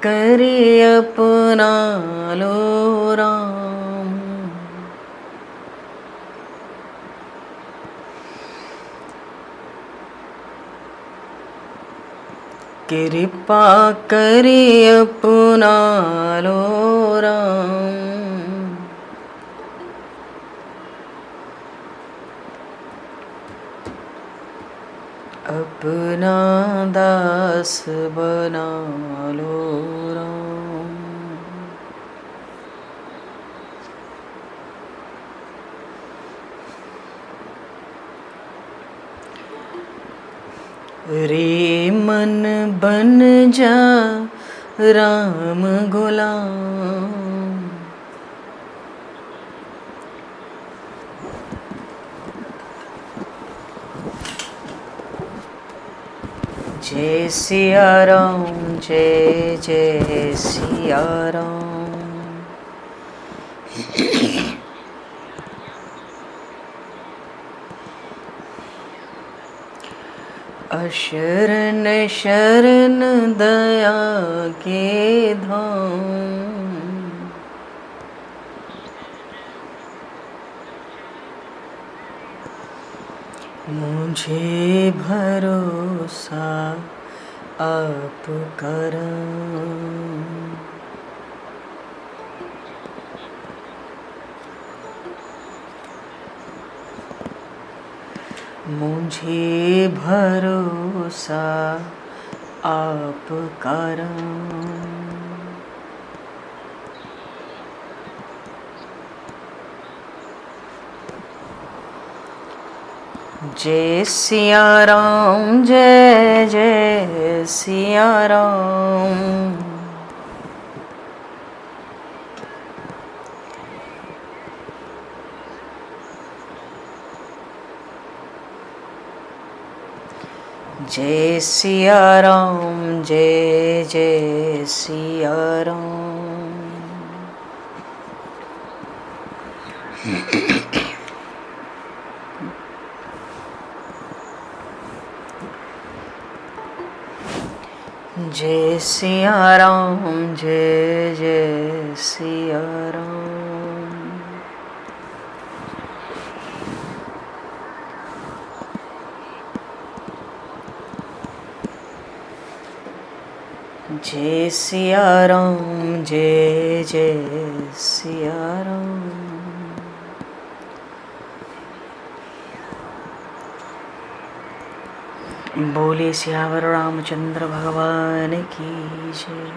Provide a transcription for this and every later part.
करे अपना लो राम। कृपा करे अपना लो राम। अपना दास बना लो राम। रे मन बन जा राम गुलाम। जय सिया राम, जय जय सिया राम। अशरण शरण दया के धाम। मुझे भरोसा आप करम। मुझे भरोसा आप करम। जय सिया राम, जय जय सिया राम। जय सिया राम, जय जय सिया राम। जय सिया राम, जय जय सिया राम। जय सिया राम, जय जय सिया राम। बोले सियावर रामचंद्र भगवान की जय।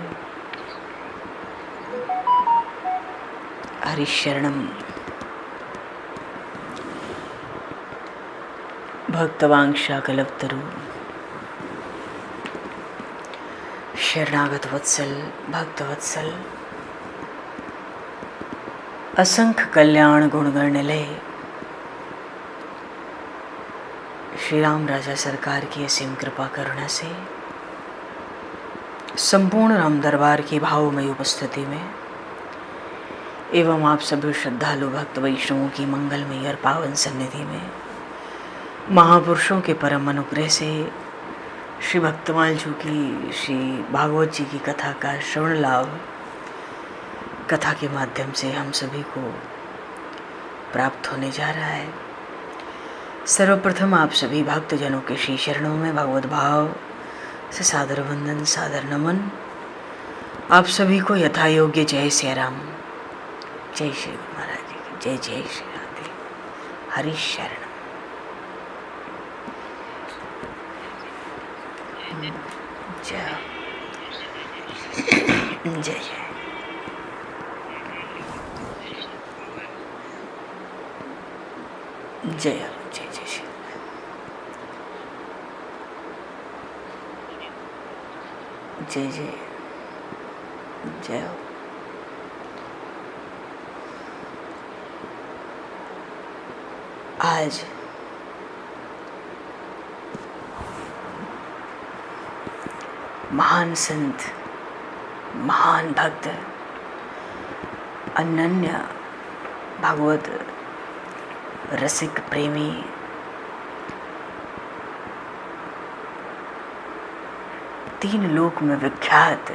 हरिशरणम। भक्तवांक्षा कल्पतरु शरणागत वत्सल भक्तवत्सल असंख्य कल्याण गुणगण निलय श्री राम राजा सरकार की असीम कृपा करुणा से संपूर्ण राम दरबार की भावमयी उपस्थिति में एवं आप सभी श्रद्धालु भक्त वैष्णवों की मंगलमयी और पावन सन्निधि में महापुरुषों के परम अनुग्रह से श्री भक्तमाल जी की श्री भागवत जी की कथा का श्रवण लाभ कथा के माध्यम से हम सभी को प्राप्त होने जा रहा है। सर्वप्रथम आप सभी भक्तजनों के श्री चरणों में भगवत भाव से सादर वंदन सादर नमन। आप सभी को यथा योग्य जय श्री राम, जय श्री गुरु महाराज जी की जय, जय श्री राधे। हरि शरण। जय जय जय जय जय जय श्री जय जय जय। आज महान संत, महान भक्त, अनन्य भागवत रसिक प्रेमी तीन लोक में विख्यात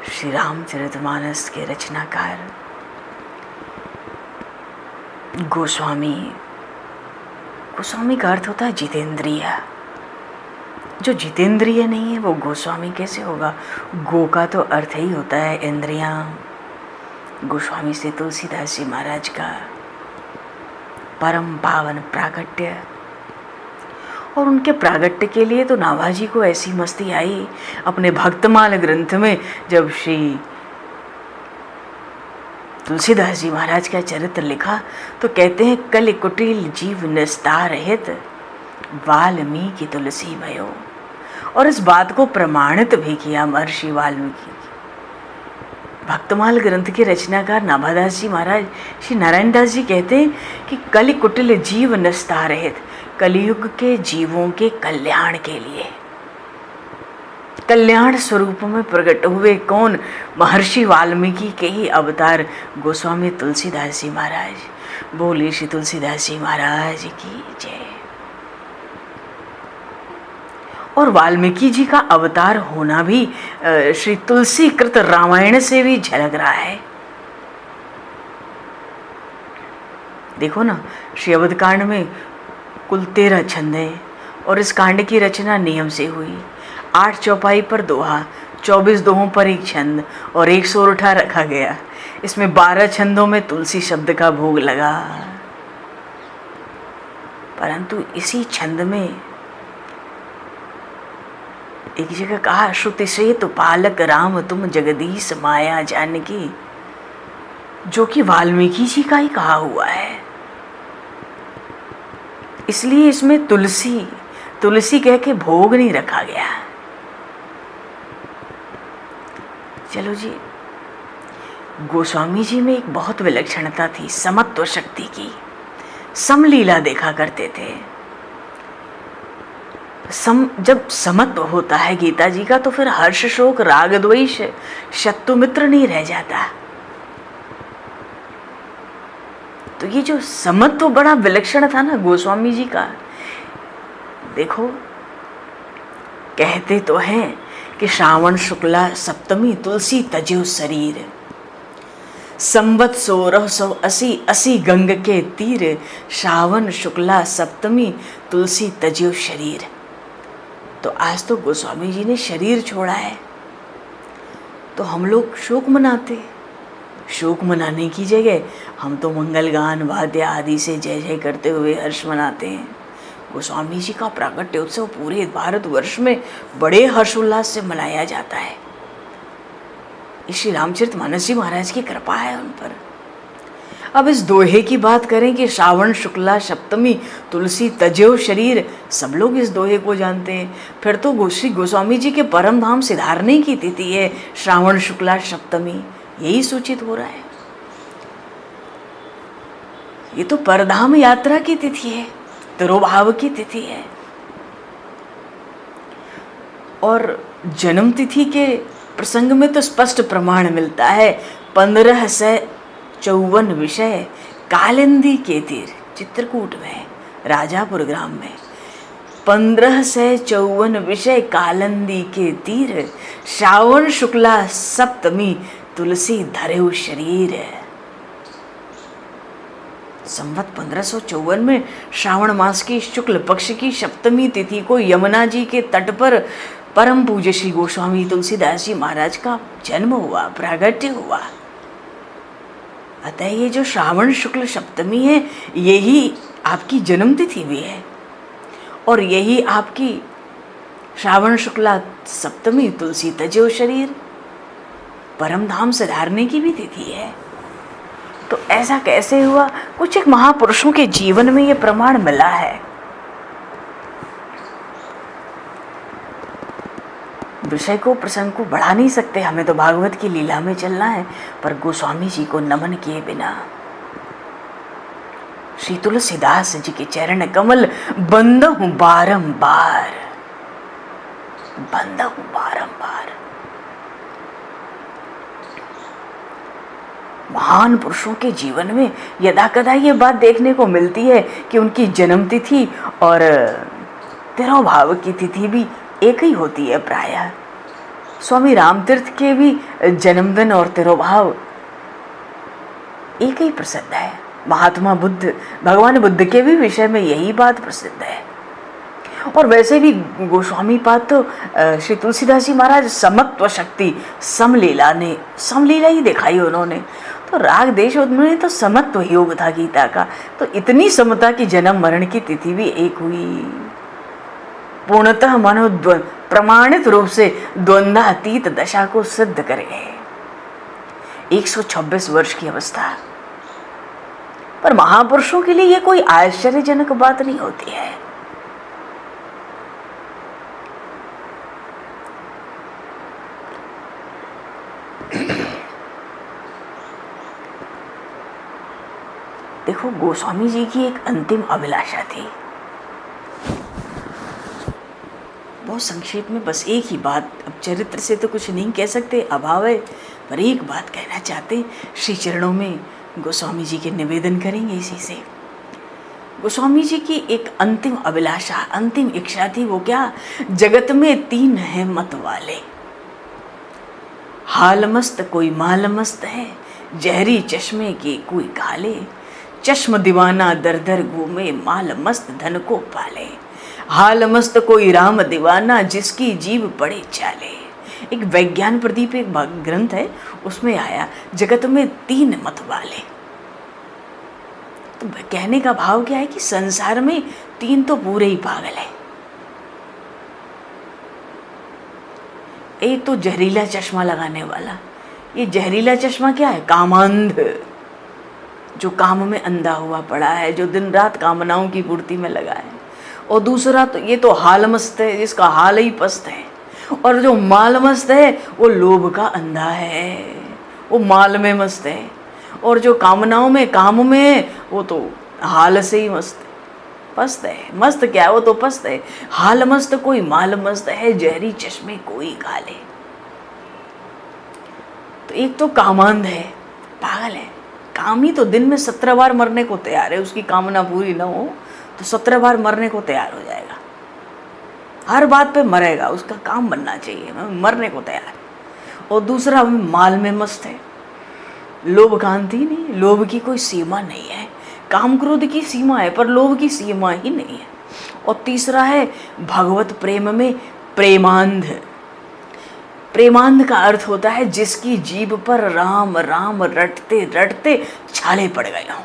श्री रामचरितमानस के रचनाकार गोस्वामी। गोस्वामी का अर्थ होता है जितेंद्रिय। जो जितेंद्रिय नहीं है वो गोस्वामी कैसे होगा? गो का तो अर्थ ही होता है इंद्रियां। गोस्वामी से तुलसीदास जी महाराज का परम पावन प्रागट्य, और उनके प्रागट्य के लिए तो नाभाजी को ऐसी मस्ती आई अपने भक्तमाल ग्रंथ में। जब श्री तुलसीदास जी महाराज का चरित्र लिखा तो कहते हैं कल कुटिल जीव निस्तार हित वाल्मीकि तुलसी भयो। और इस बात को प्रमाणित भी किया महर्षि वाल्मीकि। भक्तमाल ग्रंथ के रचनाकार नाभादास जी महाराज श्री नारायण दास जी कहते हैं कि कलि कुटिल जीव निस्तार हित, कलयुग के जीवों के कल्याण के लिए कल्याण स्वरूप में प्रकट हुए कौन? महर्षि वाल्मीकि के ही अवतार गोस्वामी तुलसीदास जी महाराज। बोले श्री तुलसीदास जी महाराज की जय। और वाल्मीकि जी का अवतार होना भी श्री तुलसी कृत रामायण से भी झलक रहा है। देखो ना, श्री अवध कांड में कुल 13 छंद हैं और इस कांड की रचना नियम से हुई। 8 चौपाई पर दोहा, 24 दोहों पर एक छंद और एक सोरठा रखा गया। इसमें 12 छंदों में तुलसी शब्द का भोग लगा। परंतु इसी छंद में एक जगह कहा, श्रुति से तो पालक राम तुम जगदीश माया जानकी, जो कि वाल्मीकि जी का ही कहा हुआ है। इसलिए इसमें तुलसी तुलसी कह के भोग नहीं रखा गया। चलो जी, गोस्वामी जी में एक बहुत विलक्षणता थी समत्व शक्ति की। समलीला देखा करते थे। जब समत्व होता है गीता जी का तो फिर हर्ष शोक राग द्वेष शत्रु मित्र नहीं रह जाता। तो ये जो समत्व बड़ा विलक्षण था ना गोस्वामी जी का। देखो, कहते तो हैं कि श्रावण शुक्ला सप्तमी तुलसी तज्यो शरीर, संवत 1680 80 गंग के तीर, श्रावण शुक्ला सप्तमी तुलसी तज्यो शरीर। तो आज तो गोस्वामी जी ने शरीर छोड़ा है तो हम लोग शोक मनाते। शोक मनाने की जगह हम तो मंगल गान वाद्य आदि से जय जय करते हुए हर्ष मनाते हैं। गोस्वामी जी का प्राकट्य उत्सव पूरे भारतवर्ष में बड़े हर्षोल्लास से मनाया जाता है। श्री रामचरितमानस जी महाराज की कृपा है उन पर। अब इस दोहे की बात करें कि श्रावण शुक्ला सप्तमी तुलसी तज्यो शरीर, सब लोग इस दोहे को जानते हैं। फिर तो श्री गोस्वामी जी के परम धाम सिधारने की तिथि है श्रावण शुक्ला सप्तमी, यही सूचित हो रहा है। ये तो परधाम यात्रा की तिथि है, तिरोभाव की तिथि है। और जन्म तिथि के प्रसंग में तो स्पष्ट प्रमाण मिलता है। 1554 विषय कालिंदी के तीर, चित्रकूट में राजापुर ग्राम में 1554 विषय कालिंदी के तीर, श्रावण शुक्ला सप्तमी तुलसी धरेउ शरीर। संवत 1554 में श्रावण मास की शुक्ल पक्ष की सप्तमी तिथि को यमुना जी के तट पर परम पूज्य श्री गोस्वामी तुलसीदास जी महाराज का जन्म हुआ, प्रागट्य हुआ। अतः ये जो श्रावण शुक्ल सप्तमी है यही आपकी जन्म तिथि भी है और यही आपकी श्रावण शुक्ला सप्तमी तुलसी तज्यो शरीर परम धाम सिधारने की भी तिथि है। तो ऐसा कैसे हुआ? कुछ एक महापुरुषों के जीवन में ये प्रमाण मिला है। विषय को प्रसंग को बढ़ा नहीं सकते, हमें तो भागवत की लीला में चलना है। पर गोस्वामी जी को नमन किए बिना श्री तुलसीदास जी के चरण कमल बंद हूं बारंबार, बंद हूं बारंबार। महान पुरुषों के जीवन में यदा कदा ये बात देखने को मिलती है कि उनकी जन्म तिथि और तिरोभाव की तिथि भी एक ही होती है प्रायः। स्वामी रामतीर्थ के भी जन्मदिन और तिरुभाव एक ही प्रसिद्ध है। महात्मा बुद्ध, भगवान बुद्ध के भी विषय में यही बात प्रसिद्ध है। और वैसे भी गोस्वामी पाद तो श्री तुलसीदास जी महाराज समत्व शक्ति समलीला ही दिखाई उन्होंने। तो राग देश उन्होंने तो समत्व योग था गीता का। तो इतनी समता की जन्म मरण की तिथि भी एक हुई। पूर्णतः मानो प्रमाणित रूप से द्वंद्वातीत दशा को सिद्ध कर गए। 126 वर्ष की अवस्था। पर महापुरुषों के लिए यह कोई आश्चर्यजनक बात नहीं होती है। देखो, गोस्वामी जी की एक अंतिम अभिलाषा थी। बहुत संक्षेप में बस एक ही बात, अब चरित्र से तो कुछ नहीं कह सकते, अभाव है, पर एक बात कहना चाहते, श्री चरणों में गोस्वामी जी के निवेदन करेंगे इसी से। गोस्वामी जी की एक अंतिम अभिलाषा, अंतिम इच्छा थी। वो क्या? जगत में 3 हैं मत वाले, हालमस्त कोई मालमस्त है, जहरी चश्मे के कोई काले, चश्म दीवाना दर दर घूमे, माल मस्त धन को पाले, हाल मस्त कोई राम दीवाना, जिसकी जीव पड़े चाले। एक वैज्ञान प्रदीप एक ग्रंथ है, उसमें आया जगत में 3 मत वाले। तो कहने का भाव क्या है कि संसार में 3 तो पूरे ही पागल है। एक तो जहरीला चश्मा लगाने वाला। ये जहरीला चश्मा क्या है? कामांध, जो काम में अंधा हुआ पड़ा है, जो दिन रात कामनाओं की पूर्ति में लगा है। और दूसरा तो ये तो हालमस्त है, जिसका हाल ही पस्त है। और जो माल मस्त है वो लोभ का अंधा है, वो माल में मस्त है। और जो कामनाओं में, काम में है, वो तो हाल से ही मस्त है, पस्त है। मस्त क्या है? वो तो पस्त है। हाल मस्त कोई माल मस्त है, जहरी चश्मे कोई काले। तो एक तो कामांध है, पागल है। कामी तो दिन में 17 बार मरने को तैयार है। उसकी कामना पूरी ना हो तो 17 बार मरने को तैयार हो जाएगा। हर बात पे मरेगा, उसका काम बनना चाहिए, मरने को तैयार है। और दूसरा माल में मस्त है, लोभ कांति नहीं, लोभ की कोई सीमा नहीं है। काम क्रोध की सीमा है पर लोभ की सीमा ही नहीं है। और तीसरा है भगवत प्रेम में प्रेमांध। प्रेमांध का अर्थ होता है जिसकी जीभ पर राम राम रटते रटते छाले पड़ गए हों।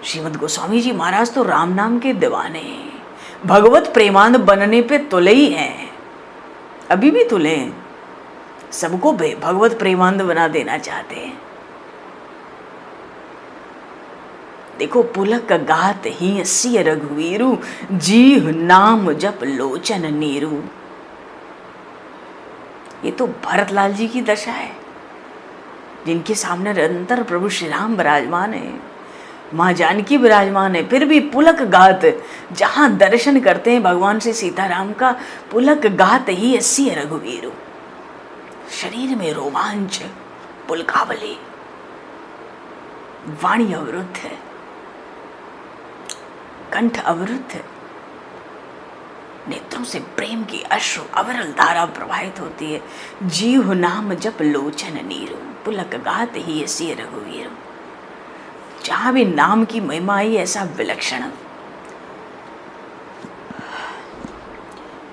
श्रीमद् गोस्वामी जी महाराज तो राम नाम के दीवाने हैं, भगवत प्रेमांध बनने पे तुले ही हैं, अभी भी तुले हैं। सबको भगवत प्रेमांध बना देना चाहते हैं। देखो, पुलक गात ही सिय रघुवीरु, जीह नाम जप लोचन नीरू। ये तो भरतलाल जी की दशा है, जिनके सामने निरंतर प्रभु श्री राम विराजमान है, माँ जानकी विराजमान है, फिर भी पुलक गात, जहाँ दर्शन करते हैं भगवान से सीताराम का, पुलक गात ही सिय रघुवीरु। शरीर में रोमांच, पुलकावली, वाणी अवरुद्ध है, कंठ अवरुद्ध है, नेत्रों से प्रेम की अश्रु अविरल धारा प्रवाहित होती है। जीव नाम जप लोचन नीरू, पुलक गात ही सिय रघुवीरु। जहां भी नाम की महिमा आई, ऐसा विलक्षण।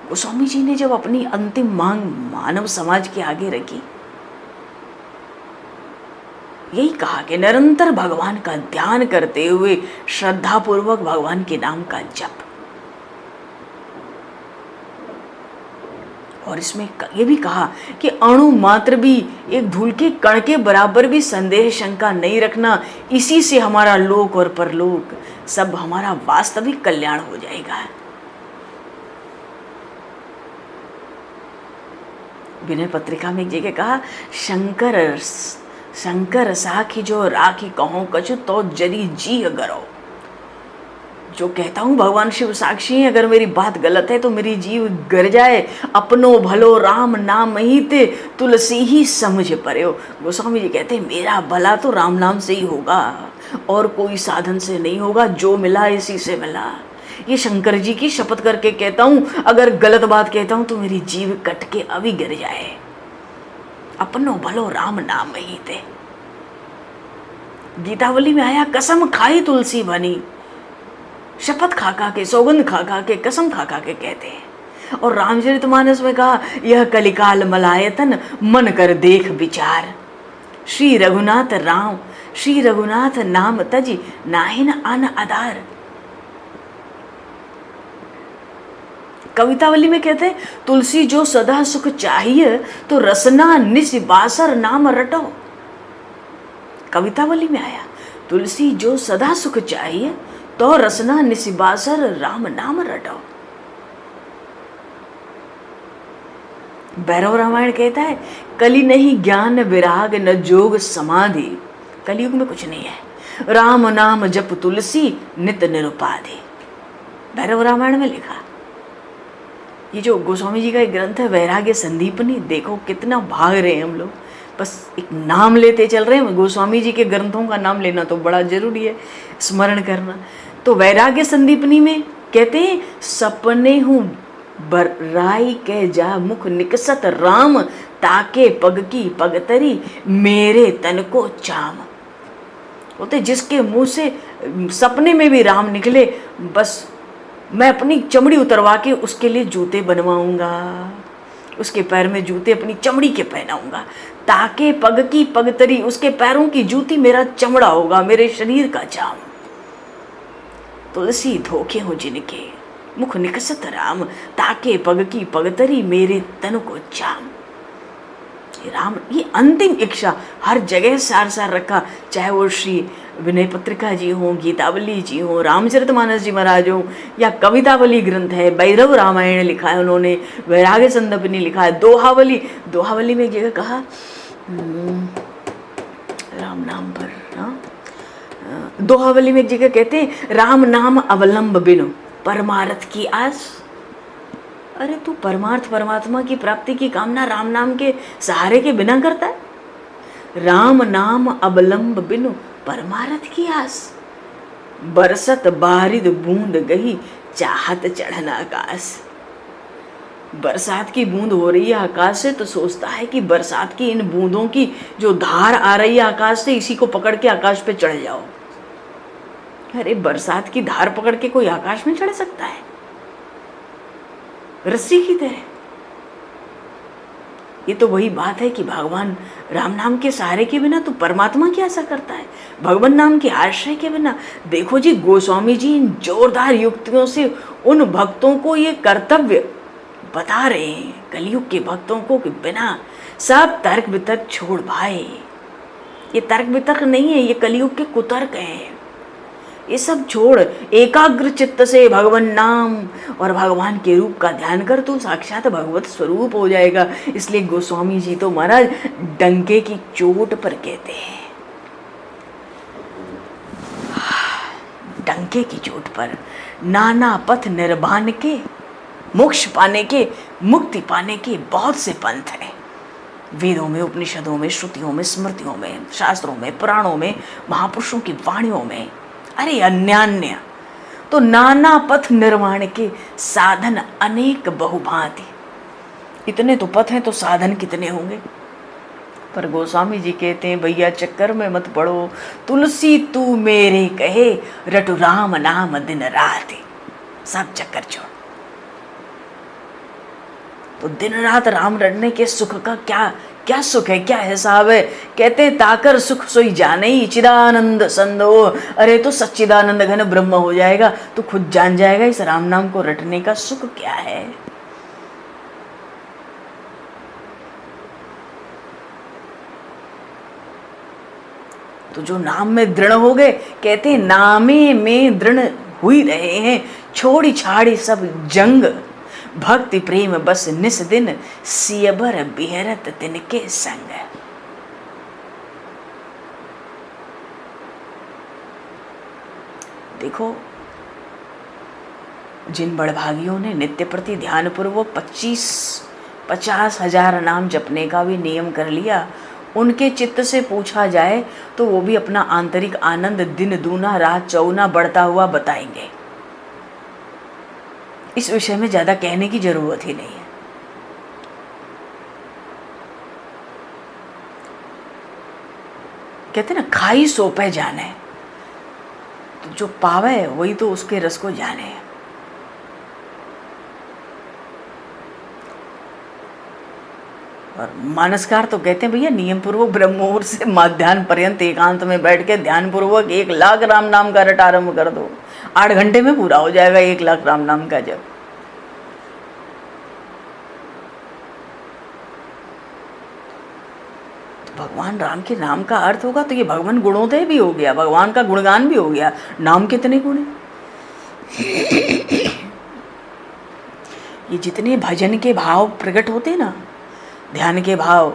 गोस्वामी जी ने जब अपनी अंतिम मांग मानव समाज के आगे रखी, यही कहा कि निरंतर भगवान का ध्यान करते हुए श्रद्धा पूर्वक भगवान के नाम का जप। और इसमें ये भी कहा कि अणु मात्र भी, एक धूल के कण के बराबर भी संदेह शंका नहीं रखना, इसी से हमारा लोक और परलोक सब हमारा वास्तविक कल्याण हो जाएगा। विनय पत्रिका में एक जगह कहा, शंकर साखी जो राखी कहो कछु, तो जरी जी गरो। जो कहता हूँ भगवान शिव साक्षी हैं, अगर मेरी बात गलत है तो मेरी जीव गर जाए। अपनो भलो राम नाम ही ते, तुलसी ही समझ पर्यो। गोस्वामी जी कहते हैं मेरा भला तो राम नाम से ही होगा और कोई साधन से नहीं होगा। जो मिला इसी से मिला। ये शंकर जी की शपथ करके कहता हूं, अगर गलत बात कहता हूं तो मेरी जीभ कट के अभी गिर जाए। अपनो भलो राम नाम ही थे। गीतावली में आया, कसम खाई तुलसी बनी। शपथ खा खा के, सौगंध खा खा के, कसम खा खा के कहते हैं। और रामचरितमानस में कहा, यह कलिकाल मलायतन मन कर देख विचार। श्री रघुनाथ राम, श्री रघुनाथ नाम तजी नाहिन आन आधार। कवितावली में कहते हैं, तुलसी जो सदा सुख चाहिए तो रसना निस बासर नाम रटो। कवितावली में आया, तुलसी जो सदा सुख चाहिए तो रसना निस बासर राम नाम रटो। भैरव रामायण कहता है, कली नहीं ज्ञान विराग न जोग समाधि। कलयुग में कुछ नहीं है, राम नाम जप तुलसी नित निरुपाधि। भैरव रामायण में लिखा। ये जो गोस्वामी जी का एक ग्रंथ है वैराग्य संदीपनी, देखो कितना भाग रहे हैं हम लोग, बस एक नाम लेते चल रहे हैं। गोस्वामी जी के ग्रंथों का नाम लेना तो बड़ा जरूरी है, स्मरण करना। तो वैराग्य संदीपनी में कहते हैं, सपने हूँ बराई के जा मुख निकसत राम, ताके पग की पगतरी मेरे तन को चाम। होते जिसके मुंह से सपने में भी राम निकले, बस मैं अपनी चमड़ी उतरवा के उसके लिए जूते बनवाऊंगा, उसके पैर में जूते अपनी चमड़ी के पहनाऊंगा। ताके पग की पगतरी, उसके पैरों की जूती मेरा चमड़ा होगा, मेरे शरीर का चाम। तुलसी धोखे हो जिनके मुख निकसत राम, ताके पग की पगतरी मेरे तन को चाम। राम ये अंतिम इच्छा हर जगह सार सार रखा, चाहे वो श्री विनय पत्रिका जी हो, गीतावली जी हो, रामचरितमानस जी महाराज हो, या कवितावली ग्रंथ है, भैरव रामायण लिखा है उन्होंने, वैराग्य संदीपनी लिखा है, दोहावली। दोहावली में एक जगह कहा, राम नाम पर, दोहावली में एक जगह कहते हैं, राम नाम अवलंब बिनु परमार्थ की आस। अरे तू परमार्थ परमात्मा की प्राप्ति की कामना राम नाम के सहारे के बिना करता है। राम नाम अवलंब बिनु परमार्थ की आस, बरसत बारिद बूंद गही चाहत चढ़ना आकाश। बरसात की बूंद हो रही है आकाश से तो सोचता है कि बरसात की इन बूंदों की जो धार आ रही है आकाश से, इसी को पकड़ के आकाश पे चढ़ जाओ। अरे बरसात की धार पकड़ के कोई आकाश में चढ़ सकता है? रस्सी की तरह। ये तो वही बात है कि भगवान राम नाम के सहारे के बिना तो परमात्मा की आशा करता है, भगवान नाम के आश्रय के बिना। देखो जी, गोस्वामी जी इन जोरदार युक्तियों से उन भक्तों को ये कर्तव्य बता रहे हैं, कलयुग के भक्तों को, कि बिना सब तर्क वितर्क छोड़ भाई। ये तर्क वितर्क नहीं है, ये कलयुग के कुतर्क हैं। ये सब छोड़, एकाग्र चित्त से भगवान नाम और भगवान के रूप का ध्यान कर, तो साक्षात भगवत स्वरूप हो जाएगा। इसलिए गोस्वामी जी तो महाराज डंके की चोट पर कहते हैं, डंके की चोट पर, नाना पथ निर्बाण के, मोक्ष पाने के, मुक्ति पाने के बहुत से पंथ हैं। वेदों में, उपनिषदों में, श्रुतियों में, स्मृतियों में, शास्त्रों में, पुराणों में, महापुरुषों की वाणियों में, अरे अन्यान्य। तो नाना पथ निर्माण के साधन अनेक बहुभांति। इतने तो पथ हैं तो साधन कितने होंगे? पर गोस्वामी जी कहते हैं, भैया चक्कर में मत पड़ो, तुलसी तू मेरे कहे रटु राम नाम दिन रात। सब चक्कर छोड़। तो दिन रात राम रटने के सुख का क्या सुख है, क्या हिसाब है? कहते ताकर सुख सोई जाने ही चिदानंद संदो। अरे तो सच्चिदानंद घन ब्रह्म हो जाएगा, तो खुद जान जाएगा इस राम नाम को रटने का सुख क्या है। तो जो नाम में दृढ़ हो गए, कहते नामे में दृढ़ हुई रहे हैं, छोड़ी छाड़ी सब जंग, भक्ति प्रेम बस निस दिन, सियबर बिहरत तिनके संग। देखो, जिन बड़भागियों ने नित्य प्रति ध्यान पूर्वक 50,000 नाम जपने का भी नियम कर लिया, उनके चित्त से पूछा जाए तो वो भी अपना आंतरिक आनंद दिन दूना रात चौगुना बढ़ता हुआ बताएंगे। इस विषय में ज्यादा कहने की जरूरत ही नहीं है। कहते ना खाई सो पे जाने, तो जो पावे वही तो उसके रस को जाने। और मानसकार तो कहते हैं भैया नियम पूर्वक ब्रह्म मुहूर्त से मध्याह्न पर्यंत एकांत में बैठ के ध्यान पूर्वक 1,00,000 राम नाम का रट आरंभ कर दो, 8 घंटे में पूरा हो जाएगा 1,00,000 राम नाम का जप। तो भगवान राम के नाम का अर्थ होगा तो ये भगवान गुणोदय भी हो गया, भगवान का गुणगान भी हो गया। नाम कितने गुण हैं। ये जितने भजन के भाव प्रकट होते ना, ध्यान के भाव,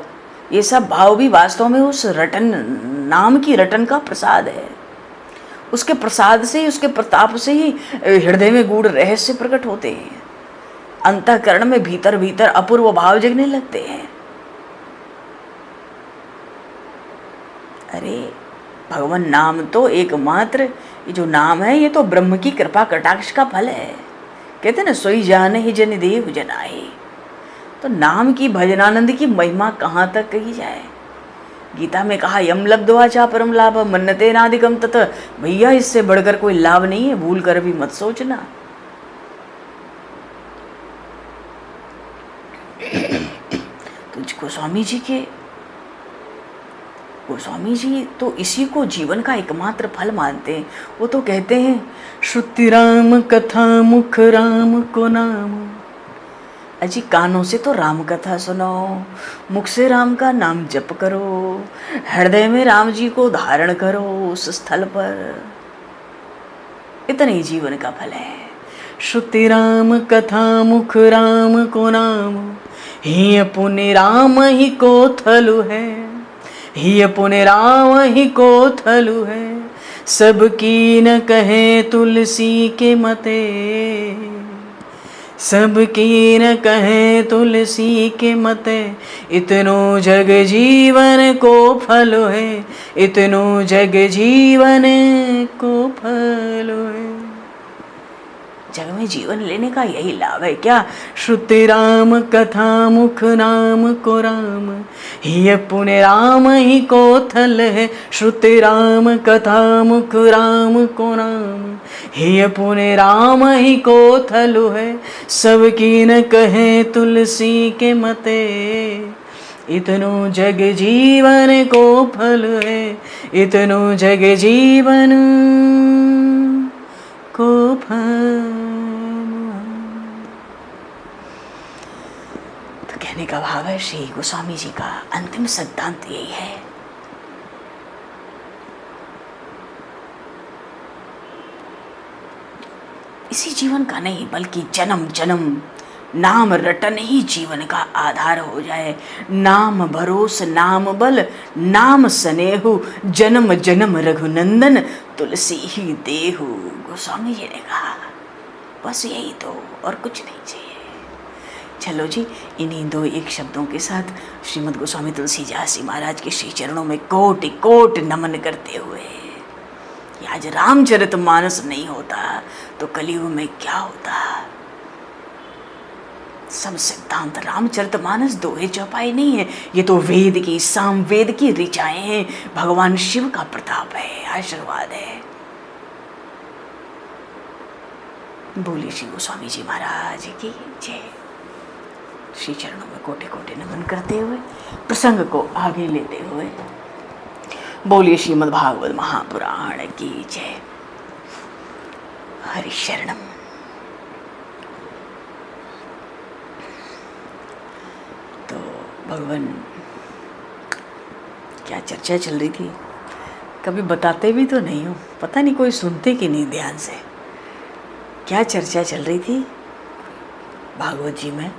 ये सब भाव भी वास्तव में उस रटन, नाम की रटन का प्रसाद है। उसके प्रसाद से ही, उसके प्रताप से ही हृदय में गूढ़ रहस्य प्रकट होते हैं, अंतःकरण में भीतर भीतर अपूर्व भाव जगने लगते हैं। अरे भगवान नाम तो एकमात्र, ये जो नाम है ये तो ब्रह्म की कृपा कटाक्ष का फल है। कहते ना सोई जाने ही जन देव जनाए। तो नाम की भजनानंद की महिमा कहाँ तक कही जाए। गीता में कहा यम लब्ध्वा चा परम लाभ मन्नते नाधिकम तत्। भैया इससे बढ़कर कोई लाभ नहीं है, भूल कर भी मत सोचना। तो गोस्वामी जी तो इसी को जीवन का एकमात्र फल मानते हैं। वो तो कहते हैं श्रुति राम कथा मुख राम को नाम। अजी कानों से तो राम कथा सुनो, मुख से राम का नाम जप करो, हृदय में राम जी को धारण करो उस स्थल पर। इतना ही जीवन का फल है। श्रुति राम कथा मुख राम को नाम, ही पुण्य राम ही को थलु है, ही पुण्य राम ही को थलु है। सबकी न कहे तुलसी के मते, सबकी न कहे तुलसी के मते। इतनो जग जीवन को फल है, इतनो जग जीवन को फल है। जग में जीवन लेने का यही लाभ है क्या। श्रुति राम कथा मुख नाम को राम, ही पुण्य राम ही को थल है। श्रुति राम कथा मुख राम को राम, ही पुण्य राम ही को थलु है। सबकी न कहे तुलसी के मते, इतनो जग जीवन को फल है, इतनो जग जीवन को फल। तो कहने का भाव है श्री गोस्वामी जी का अंतिम सिद्धांत यही है। इसी जीवन का नहीं बल्कि जन्म जन्म नाम रटन ही जीवन का आधार हो जाए। नाम भरोस नाम बल नाम स्नेहु, जन्म जन्म रघुनंदन तुलसी ही देहु। गोस्वामी जी ने कहा बस यही तो, और कुछ नहीं चाहिए। चलो जी, इन्हीं 2 एक शब्दों के साथ श्रीमद् गोस्वामी तुलसीदास जी महाराज के श्री चरणों में कोटि कोटि नमन करते हुए, आज रामचरितमानस नहीं होता तो कलयुग में क्या होता। सब सिद्धांत रामचरितमानस दोहे चौपाई नहीं है, ये तो वेद की सामवेद की ऋचाएं हैं। भगवान शिव का प्रताप है, आशीर्वाद है। बोलिए श्री गोस्वामी जी महाराज की जय। श्री चरणों में कोटि कोटि नमन करते हुए प्रसंग को आगे लेते हुए बोलिए श्रीमद् भागवत महापुराण की जय। हरि शरणम। तो भगवान क्या चर्चा चल रही थी, कभी बताते भी तो नहीं हो, पता नहीं कोई सुनते कि नहीं ध्यान से। क्या चर्चा चल रही थी भागवत जी में।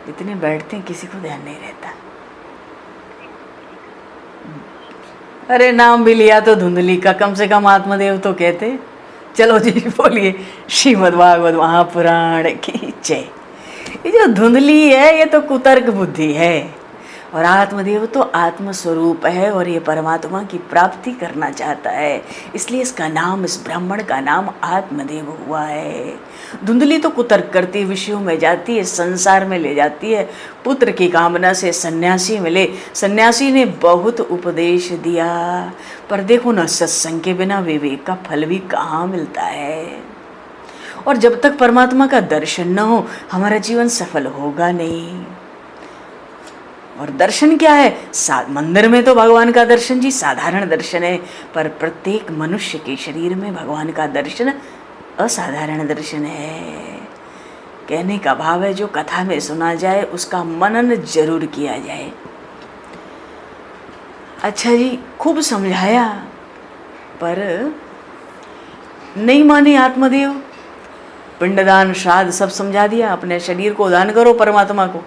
इतने बैठते हैं किसी को ध्यान नहीं रहता। अरे नाम भी लिया तो धुंधली का, कम से कम आत्मदेव तो कहते। चलो जी बोलिए श्रीमद् भागवत महापुराण की जय। ये जो धुंधली है ये तो कुतर्क बुद्धि है। और आत्मदेव तो आत्म स्वरूप है और ये परमात्मा की प्राप्ति करना चाहता है, इसलिए इसका नाम, इस ब्राह्मण का नाम आत्मदेव हुआ है। धुंधली तो कुतर्क करती विषयों में जाती है, संसार में ले जाती है, पुत्र की कामना से सन्यासी मिले, सन्यासी ने बहुत उपदेश दिया, पर देखो ना सत्संग के बिना विवेक का फल भी कहाँ मिलता है। और जब तक परमात्मा का दर्शन न हो हमारा जीवन सफल होगा नहीं। और दर्शन क्या है? मंदिर में तो भगवान का दर्शन जी साधारण दर्शन है, पर प्रत्येक मनुष्य के शरीर में भगवान का दर्शन असाधारण दर्शन है। कहने का भाव है जो कथा में सुना जाए उसका मनन जरूर किया जाए। अच्छा जी, खूब समझाया पर नहीं माने आत्मदेव। पिंडदान श्राद्ध सब समझा दिया, अपने शरीर को दान करो परमात्मा को,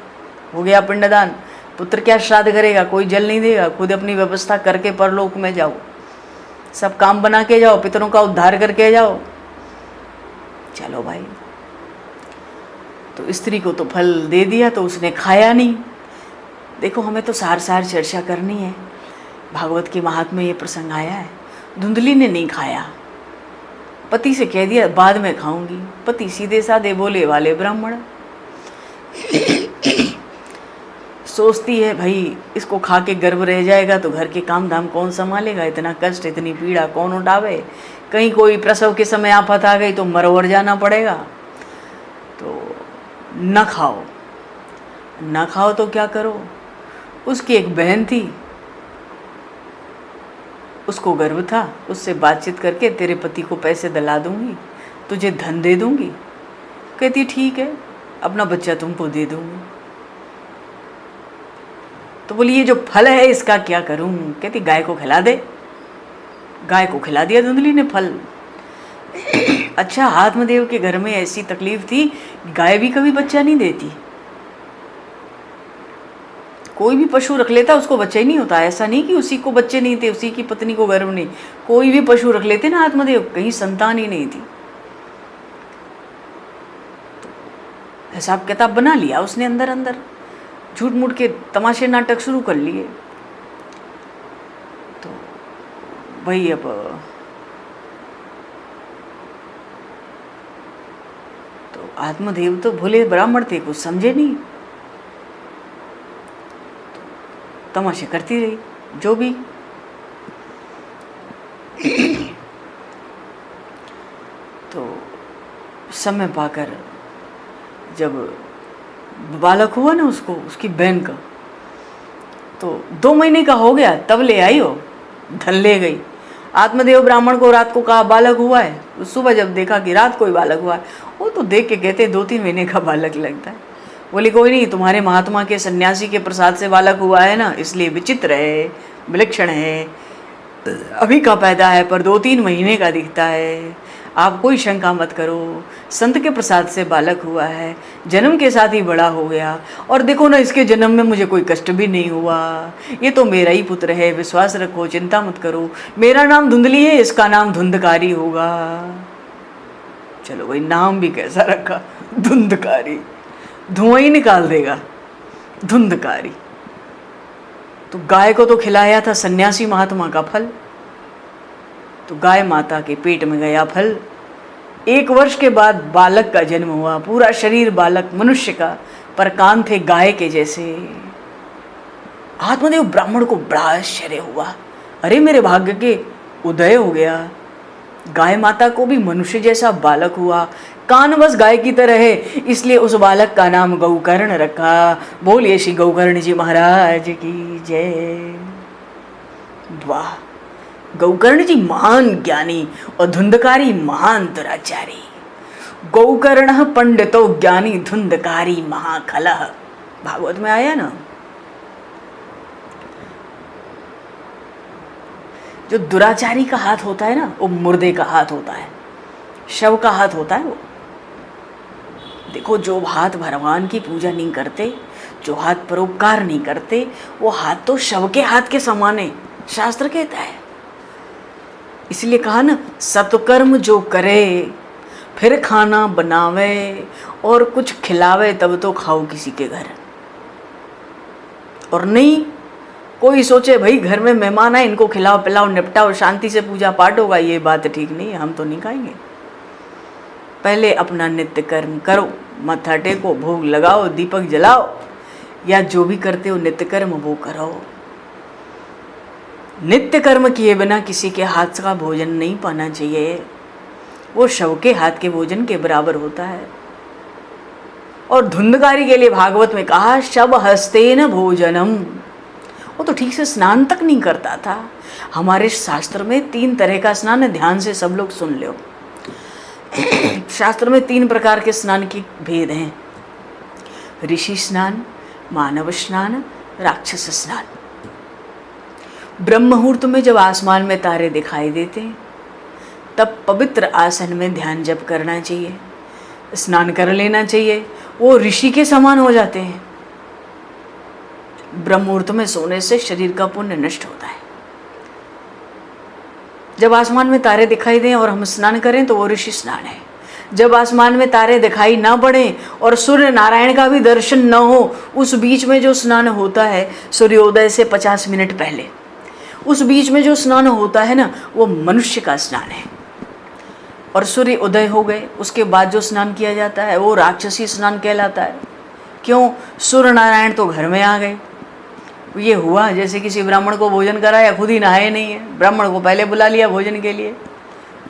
हो गया पिंडदान। पुत्र क्या श्राद्ध करेगा, कोई जल नहीं देगा, खुद अपनी व्यवस्था करके परलोक में जाओ, सब काम बना के जाओ, पितरों का उद्धार करके जाओ। चलो भाई, तो स्त्री को तो फल दे दिया तो उसने खाया नहीं। देखो हमें तो सार सार चर्चा करनी है, भागवत के महात्म्य में ये प्रसंग आया है। धुंधली ने नहीं खाया, पति से कह दिया बाद में खाऊंगी। पति सीधे साधे बोले वाले ब्राह्मण। सोचती है भाई इसको खा के गर्भ रह जाएगा तो घर के काम धाम कौन संभालेगा, इतना कष्ट इतनी पीड़ा कौन उठावे, कहीं कोई प्रसव के समय आफत आ गई तो मरवर जाना पड़ेगा। तो न खाओ, न खाओ तो क्या करो। उसकी एक बहन थी, उसको गर्व था, उससे बातचीत करके तेरे पति को पैसे दिला दूंगी, तुझे धन दे दूंगी। कहती ठीक है, अपना बच्चा तुमको दे दूंगी। तो बोली ये जो फल है इसका क्या करूं? कहती गाय को खिला दे। गाय को खिला दिया धुंधली ने फल। अच्छा, आत्मदेव के घर में ऐसी तकलीफ थी, गाय भी कभी बच्चा नहीं देती। कोई भी पशु रख लेता उसको बच्चा ही नहीं होता। ऐसा नहीं कि उसी को बच्चे नहीं थे, उसी की पत्नी को गर्भ नहीं, कोई भी पशु रख लेते ना आत्मदेव, कहीं संतान ही नहीं थी। तो हिसाब किताब बना लिया उसने, अंदर अंदर झूठ मूठ के तमाशे नाटक शुरू कर लिए। तो भाई अब तो आत्मदेव तो भोले ब्राह्मण थे, कुछ समझे नहीं, तमाशे करती रही जो भी। तो समय पाकर जब बालक हुआ ना उसको, उसकी बहन का, तो 2 महीने का हो गया तब ले आई हो, धन ले गई। आत्मदेव ब्राह्मण को रात को कहा बालक हुआ है, सुबह जब देखा कि रात को ही बालक हुआ है, वो तो देख के कहते 2-3 महीने का बालक लगता है। बोली कोई नहीं, तुम्हारे महात्मा के सन्यासी के प्रसाद से बालक हुआ है ना, इसलिए विचित्र है, विलक्षण है, अभी का पैदा है पर 2-3 महीने का दिखता है, आप कोई शंका मत करो, संत के प्रसाद से बालक हुआ है, जन्म के साथ ही बड़ा हो गया, और देखो ना इसके जन्म में मुझे कोई कष्ट भी नहीं हुआ, ये तो मेरा ही पुत्र है, विश्वास रखो, चिंता मत करो, मेरा नाम धुंधली है, इसका नाम धुंधकारी होगा। चलो भाई, नाम भी कैसा रखा, धुंधकारी, धुआं ही निकाल देगा, धुंधकारी। तो गाय को तो खिलाया था सन्यासी महात्मा का फल, तो गाय माता के पेट में गया फल। 1 वर्ष के बाद बालक का जन्म हुआ, पूरा शरीर बालक मनुष्य का, पर कान थे गाय के जैसे। आत्मदेव ब्राह्मण को बड़ा आश्चर्य हुआ, अरे मेरे भाग्य के उदय हो गया, गाय माता को भी मनुष्य जैसा बालक हुआ, कान बस गाय की तरह है, इसलिए उस बालक का नाम गौकर्ण रखा। बोलिए श्री गौकर्ण जी महाराज की जय। वाह, गौकर्ण जी महान ज्ञानी और धुंधकारी महान दुराचारी। गौकर्ण पंडितो ज्ञानी धुंधकारी महाखलः, भागवत में आया ना। जो दुराचारी का हाथ होता है ना, वो मुर्दे का हाथ होता है, शव का हाथ होता है वो। देखो, जो हाथ भगवान की पूजा नहीं करते, जो हाथ परोपकार नहीं करते, वो हाथ तो शव के हाथ के समान है, शास्त्र कहता है। इसलिए कहा ना, सत्कर्म जो करे फिर खाना बनावे और कुछ खिलावे तब तो खाओ किसी के घर। और नहीं कोई सोचे भाई घर में मेहमान आए, इनको खिलाओ पिलाओ निपटाओ शांति से पूजा पाठ होगा, ये बात ठीक नहीं है, हम तो नहीं खाएंगे। पहले अपना नित्य कर्म करो, माथा टेको, भोग लगाओ, दीपक जलाओ, या जो भी करते हो नित्य कर्म वो करो। नित्य कर्म किए बिना किसी के हाथ का भोजन नहीं पाना चाहिए, वो शव के हाथ के भोजन के बराबर होता है। और धुंधकारी के लिए भागवत में कहा शव हस्तेन भोजनम, वो तो ठीक से स्नान तक नहीं करता था। हमारे शास्त्र में 3 तरह का स्नान है, ध्यान से सब लोग सुन लो। शास्त्र में 3 प्रकार के स्नान के भेद हैं, ऋषि स्नान, मानव स्नान, राक्षस स्नान। ब्रह्म मुहूर्त में जब आसमान में तारे दिखाई देते हैं तब पवित्र आसन में ध्यान जप करना चाहिए, स्नान कर लेना चाहिए, वो ऋषि के समान हो जाते हैं। ब्रह्म मुहूर्त में सोने से शरीर का पुण्य नष्ट होता है। जब आसमान में तारे दिखाई दें और हम स्नान करें तो वो ऋषि स्नान है। जब आसमान में तारे दिखाई ना पड़े और सूर्य नारायण का भी दर्शन न हो, उस बीच में जो स्नान होता है सूर्योदय से 50 मिनट पहले, उस बीच में जो स्नान होता है ना, वो मनुष्य का स्नान है। और सूर्य उदय हो गए उसके बाद जो स्नान किया जाता है वो राक्षसी स्नान कहलाता है। क्यों? सूर्य नारायण तो घर में आ गए। ये हुआ जैसे किसी ब्राह्मण को भोजन कराया, खुद ही नहाए नहीं है, ब्राह्मण को पहले बुला लिया भोजन के लिए।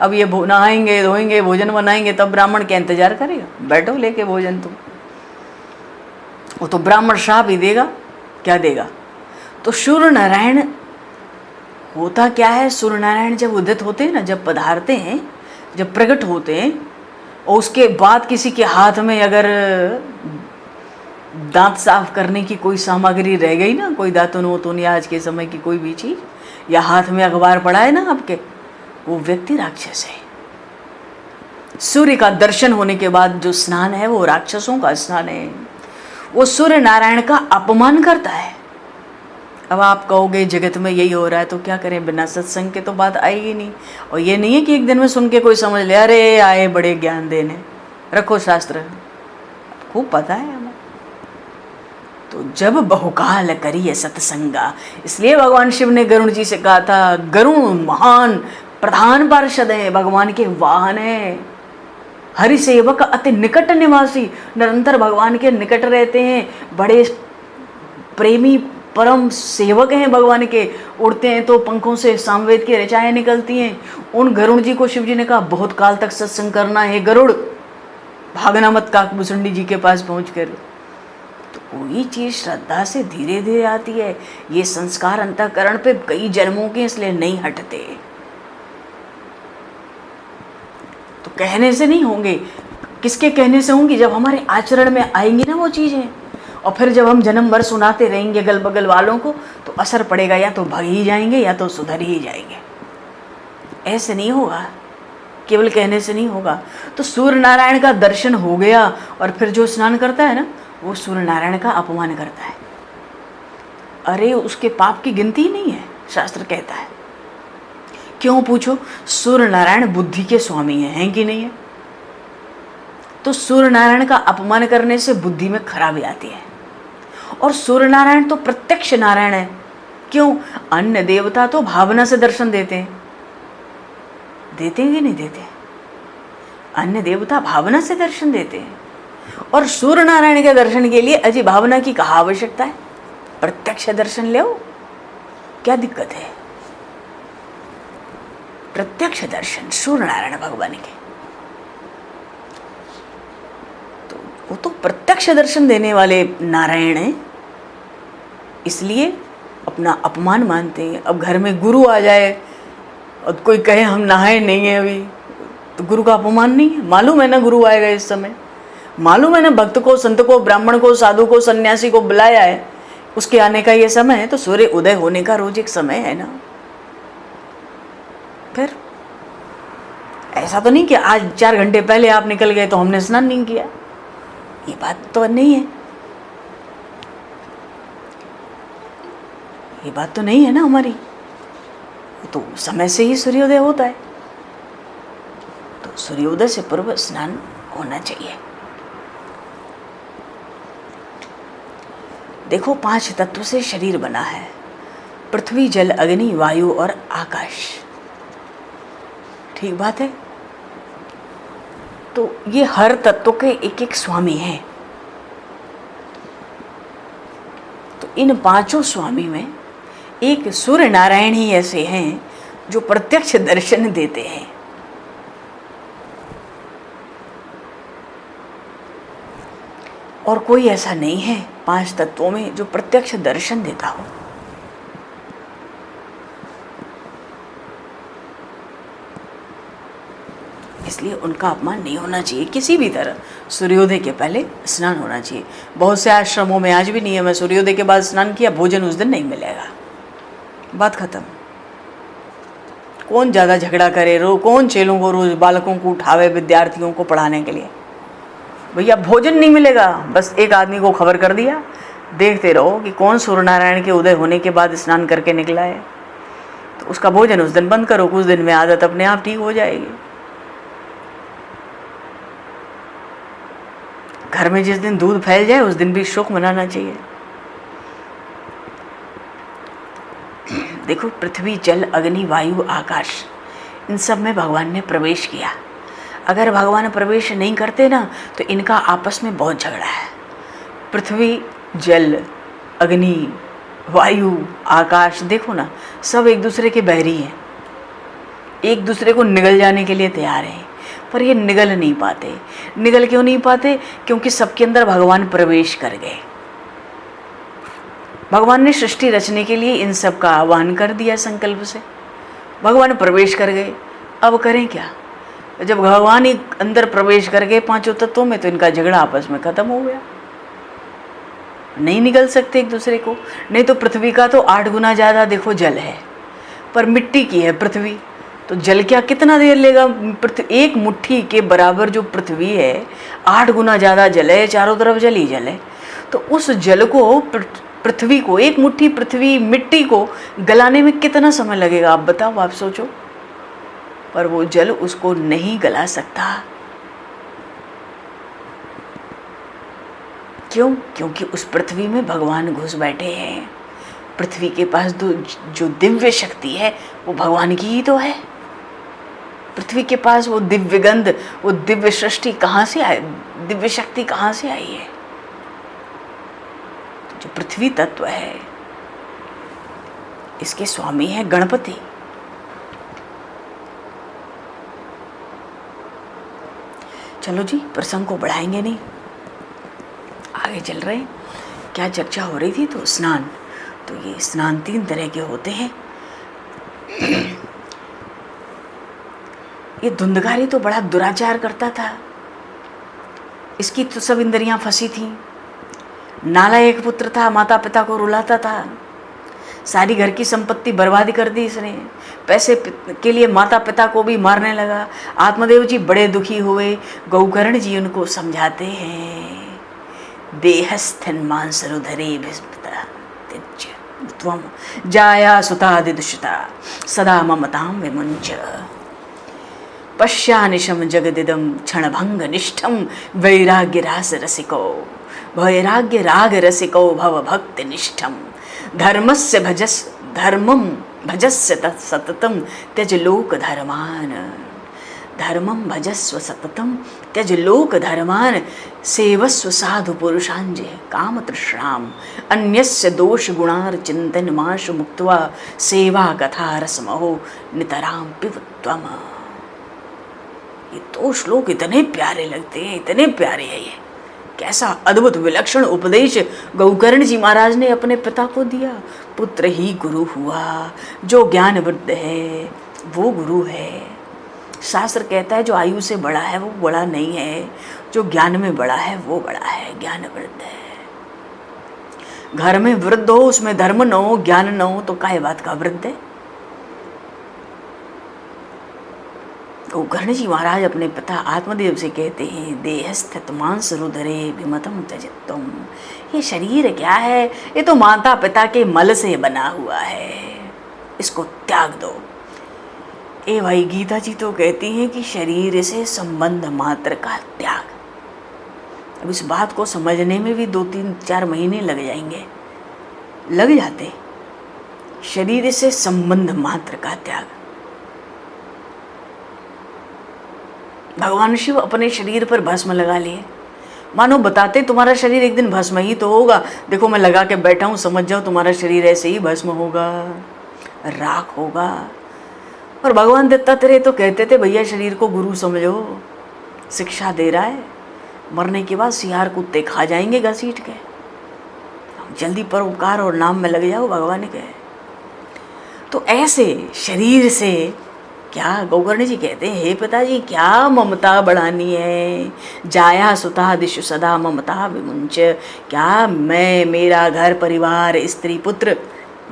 अब ये नहाएंगे धोएंगे भोजन बनाएंगे तब ब्राह्मण क्या इंतजार करेगा, बैठो लेके भोजन तुम। वो तो ब्राह्मण श्राप ही देगा, क्या देगा। तो सूर्य नारायण होता क्या है, सूर्य नारायण जब उदित होते हैं ना, जब पधारते हैं, जब प्रकट होते हैं, और उसके बाद किसी के हाथ में अगर दांत साफ करने की कोई सामग्री रह गई ना, कोई दातुन वोतुन या आज के समय की कोई भी चीज, या हाथ में अखबार पड़ा है ना आपके, वो व्यक्ति राक्षस है। सूर्य का दर्शन होने के बाद जो स्नान है वो राक्षसों का स्नान है, वो सूर्य नारायण का अपमान करता है। अब आप कहोगे जगत में यही हो रहा है तो क्या करें, बिना सत्संग के तो बात आएगी नहीं। और ये नहीं है कि एक दिन में सुन के कोई समझ ले अरे आए बड़े ज्ञान देने, रखो शास्त्र, खूब पता है हमें। तो जब बहुकाल करिए सत्संगा, इसलिए भगवान शिव ने गरुण जी से कहा था, गरुण महान प्रधान पार्षद है, भगवान के वाहन है, हरि सेवक अति निकट निवासी, निरंतर भगवान के निकट रहते हैं, बड़े प्रेमी परम सेवक हैं भगवान के। उड़ते हैं तो पंखों से सामवेद की ऋचाएं निकलती हैं। उन गरुड़ जी को शिव जी ने कहा बहुत काल तक सत्संग करना है गरुड़, भागना मत काकभूषुंडी जी के पास पहुंचकर। तो कोई चीज श्रद्धा से धीरे धीरे आती है, ये संस्कार अंतःकरण पे कई जन्मों के इसलिए नहीं हटते। तो कहने से नहीं होंगे, किसके कहने से होंगी, जब हमारे आचरण में आएंगी ना वो चीजें, और फिर जब हम जन्म भर सुनाते रहेंगे अगल बगल वालों को तो असर पड़ेगा, या तो भाग ही जाएंगे या तो सुधर ही जाएंगे। ऐसे नहीं होगा, केवल कहने से नहीं होगा। तो सूर्य नारायण का दर्शन हो गया और फिर जो स्नान करता है ना, वो सूर्य नारायण का अपमान करता है। अरे उसके पाप की गिनती नहीं है, शास्त्र कहता है। क्यों पूछो, सूर्य नारायण बुद्धि के स्वामी हैं कि नहीं है? तो सूर्य नारायण का अपमान करने से बुद्धि में खराबी आती है। और सूर्य नारायण तो प्रत्यक्ष नारायण है। क्यों? अन्य देवता तो भावना से दर्शन देते हैं, देते हैं कि नहीं देते? अन्य देवता भावना से दर्शन देते हैं, और सूर्य नारायण के दर्शन के लिए अजी भावना की कहाँ आवश्यकता है, प्रत्यक्ष दर्शन ले, क्या दिक्कत है? प्रत्यक्ष दर्शन सूर्य नारायण भगवान के, तो वो तो प्रत्यक्ष दर्शन देने वाले नारायण हैं, इसलिए अपना अपमान मानते हैं। अब घर में गुरु आ जाए और कोई कहे हम नहाए नहीं है अभी, तो गुरु का अपमान नहीं है? मालूम है ना गुरु आएगा इस समय, मालूम है ना भक्त को, संत को, ब्राह्मण को, साधु को, सन्यासी को बुलाया है, उसके आने का ये समय है। तो सूर्य उदय होने का रोज एक समय है ना। फिर ऐसा तो नहीं कि आज 4 घंटे पहले आप निकल गए तो हमने स्नान नहीं किया, ये बात तो नहीं है, ये बात तो नहीं है ना हमारी। तो समय से ही सूर्योदय होता है, तो सूर्योदय से पूर्व स्नान होना चाहिए। देखो 5 तत्व से शरीर बना है, पृथ्वी जल अग्नि वायु और आकाश। ठीक बात है। तो ये हर तत्व के एक एक स्वामी हैं। तो इन 5 स्वामी में एक सूर्य नारायण ही ऐसे हैं जो प्रत्यक्ष दर्शन देते हैं। और कोई ऐसा नहीं है 5 तत्वों में जो प्रत्यक्ष दर्शन देता हो। इसलिए उनका अपमान नहीं होना चाहिए किसी भी तरह। सूर्योदय के पहले स्नान होना चाहिए। बहुत से आश्रमों में आज भी नियम है, सूर्योदय के बाद स्नान किया भोजन उस दिन नहीं मिलेगा। बात खत्म। कौन ज़्यादा झगड़ा करे, कौन चेलों को रोज बालकों को उठावे विद्यार्थियों को पढ़ाने के लिए। भैया भोजन नहीं मिलेगा, बस एक आदमी को खबर कर दिया, देखते रहो कि कौन सूर्य नारायण के उदय होने के बाद स्नान करके निकला है, तो उसका भोजन उस दिन बंद करो। कुछ दिन में आदत अपने आप ठीक हो जाएगी। घर में जिस दिन दूध फैल जाए उस दिन भी शोक मनाना चाहिए। देखो पृथ्वी जल अग्नि वायु आकाश, इन सब में भगवान ने प्रवेश किया। अगर भगवान प्रवेश नहीं करते ना तो इनका आपस में बहुत झगड़ा है। पृथ्वी जल अग्नि वायु आकाश, देखो ना सब एक दूसरे के बैरी हैं, एक दूसरे को निगल जाने के लिए तैयार हैं, पर ये निगल नहीं पाते। निगल क्यों नहीं पाते? क्योंकि सबके अंदर भगवान प्रवेश कर गए। भगवान ने सृष्टि रचने के लिए इन सब का आह्वान कर दिया संकल्प से, भगवान प्रवेश कर गए। अब करें क्या? जब भगवान ही अंदर प्रवेश कर गए 5 तत्वों में, तो इनका झगड़ा आपस में खत्म हो गया। नहीं निकल सकते एक दूसरे को। नहीं तो पृथ्वी का तो 8 गुना ज़्यादा देखो जल है, पर मिट्टी की है पृथ्वी, तो जल क्या कितना देर लेगा? एक मुट्ठी के बराबर जो पृथ्वी है 8 गुना ज़्यादा जल है, चारों तरफ जल ही जल है। तो उस जल को, पृथ्वी को, एक मुट्ठी पृथ्वी मिट्टी को गलाने में कितना समय लगेगा? आप बताओ, आप सोचो। पर वो जल उसको नहीं गला सकता। क्यों? क्योंकि उस पृथ्वी में भगवान घुस बैठे हैं। पृथ्वी के पास जो दिव्य शक्ति है वो भगवान की ही तो है। पृथ्वी के पास वो दिव्य गंध, वो दिव्य सृष्टि कहाँ से आए? दिव्य शक्ति कहाँ से आई है? जो पृथ्वी तत्व है इसके स्वामी है गणपति। चलो जी, प्रसंग को बढ़ाएंगे नहीं, आगे चल रहे हैं। क्या चर्चा हो रही थी? तो स्नान। तो ये स्नान 3 तरह के होते हैं। ये धुंधकारी तो बड़ा दुराचार करता था, इसकी तो सब इंद्रियां फंसी थीं। नालायक पुत्र था, माता पिता को रुलाता था, सारी घर की संपत्ति बर्बाद कर दी इसने, पैसे के लिए माता पिता को भी मारने लगा। आत्मदेव जी बड़े दुखी हुए। गौकर्ण जी उनको समझाते हैं, देहस्थन मांसरुधरे भीष्मता त्वं जाया सुतादिदुषिता सदा ममतां विमुञ्च पश्यानिशम जगदिदं क्षणभंग निष्ठम वैराग्य राग रसिको भव भक्ति निष्ठम धर्मम भजस्य सततम त्यज लोक धर्मान। धर्मम भजस्व सततम त्यज लोक धर्मान सेवस्व साधु पुरुषांजे काम तृष्णाम अन्यस्य दोष गुणार चिंतन माशु मुक्त्वा सेवा कथा रसमहो नितराम पिबत्वम। ये तो श्लोक इतने प्यारे लगते हैं, इतने प्यारे हैं। ये कैसा अद्भुत विलक्षण उपदेश गौकर्ण जी महाराज ने अपने पिता को दिया। पुत्र ही गुरु हुआ, जो ज्ञान वृद्ध है वो गुरु है। शास्त्र कहता है जो आयु से बड़ा है वो बड़ा नहीं है, जो ज्ञान में बड़ा है वो बड़ा है, ज्ञान वृद्ध है। घर में वृद्ध हो, उसमें धर्म न हो, ज्ञान न हो, तो काहे बात का वृद्ध है? गौकर्ण जी महाराज अपने पिता आत्मदेव से कहते हैं, देहस्थित मांस रुदरे विमतम त्यजत्वम। ये शरीर क्या है? ये तो माता पिता के मल से बना हुआ है, इसको त्याग दो। ए भाई, गीता जी तो कहती हैं कि शरीर से संबंध मात्र का त्याग। अब इस बात को समझने में भी 2-3-4 महीने लग जाएंगे। लग जाते। शरीर से संबंध मात्र का त्याग। भगवान शिव अपने शरीर पर भस्म लगा लिए, मानो बताते तुम्हारा शरीर एक दिन भस्म ही तो होगा। देखो मैं लगा के बैठा हूँ, समझ जाओ तुम्हारा शरीर ऐसे ही भस्म होगा, राख होगा। और भगवान दत्तात्रेय तो कहते थे भैया शरीर को गुरु समझो, शिक्षा दे रहा है, मरने के बाद सियार कुत्ते खा जाएंगे घसीट के, जल्दी परोपकार और नाम में लग जाओ, भगवान ने कहे। तो ऐसे शरीर से क्या गौकर्ण जी कहते हैं, हे पिताजी क्या ममता बढ़ानी है। जाया सुता दिशु सदा ममता विमुंच। क्या मैं, मेरा घर परिवार, स्त्री पुत्र,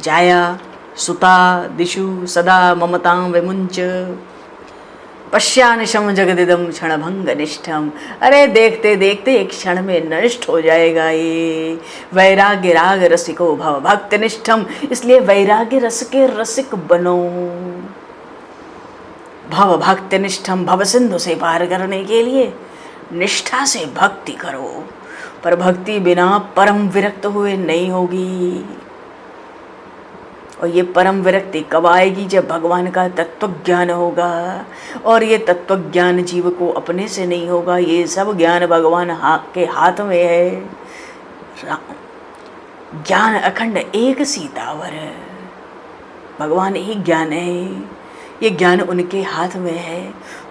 जाया सुता दिशु सदा ममता विमुंच। पश्यानिशम जगदिदम क्षण भंग निष्ठम। अरे देखते देखते एक क्षण में नष्ट हो जाएगा ये। वैराग्य राग रसिको भव भक्त निष्ठम। इसलिए वैराग्य रस के रसिक बनो। भव भक्त निष्ठम, भव सिंधु से पार करने के लिए निष्ठा से भक्ति करो। पर भक्ति बिना परम विरक्त हुए नहीं होगी। और ये परम विरक्ति कब आएगी? जब भगवान का तत्व ज्ञान होगा। और ये तत्व ज्ञान जीव को अपने से नहीं होगा, ये सब ज्ञान भगवान के हाथ में है। ज्ञान अखंड एक सीतावर, भगवान ही ज्ञान है। ये ज्ञान उनके हाथ में है,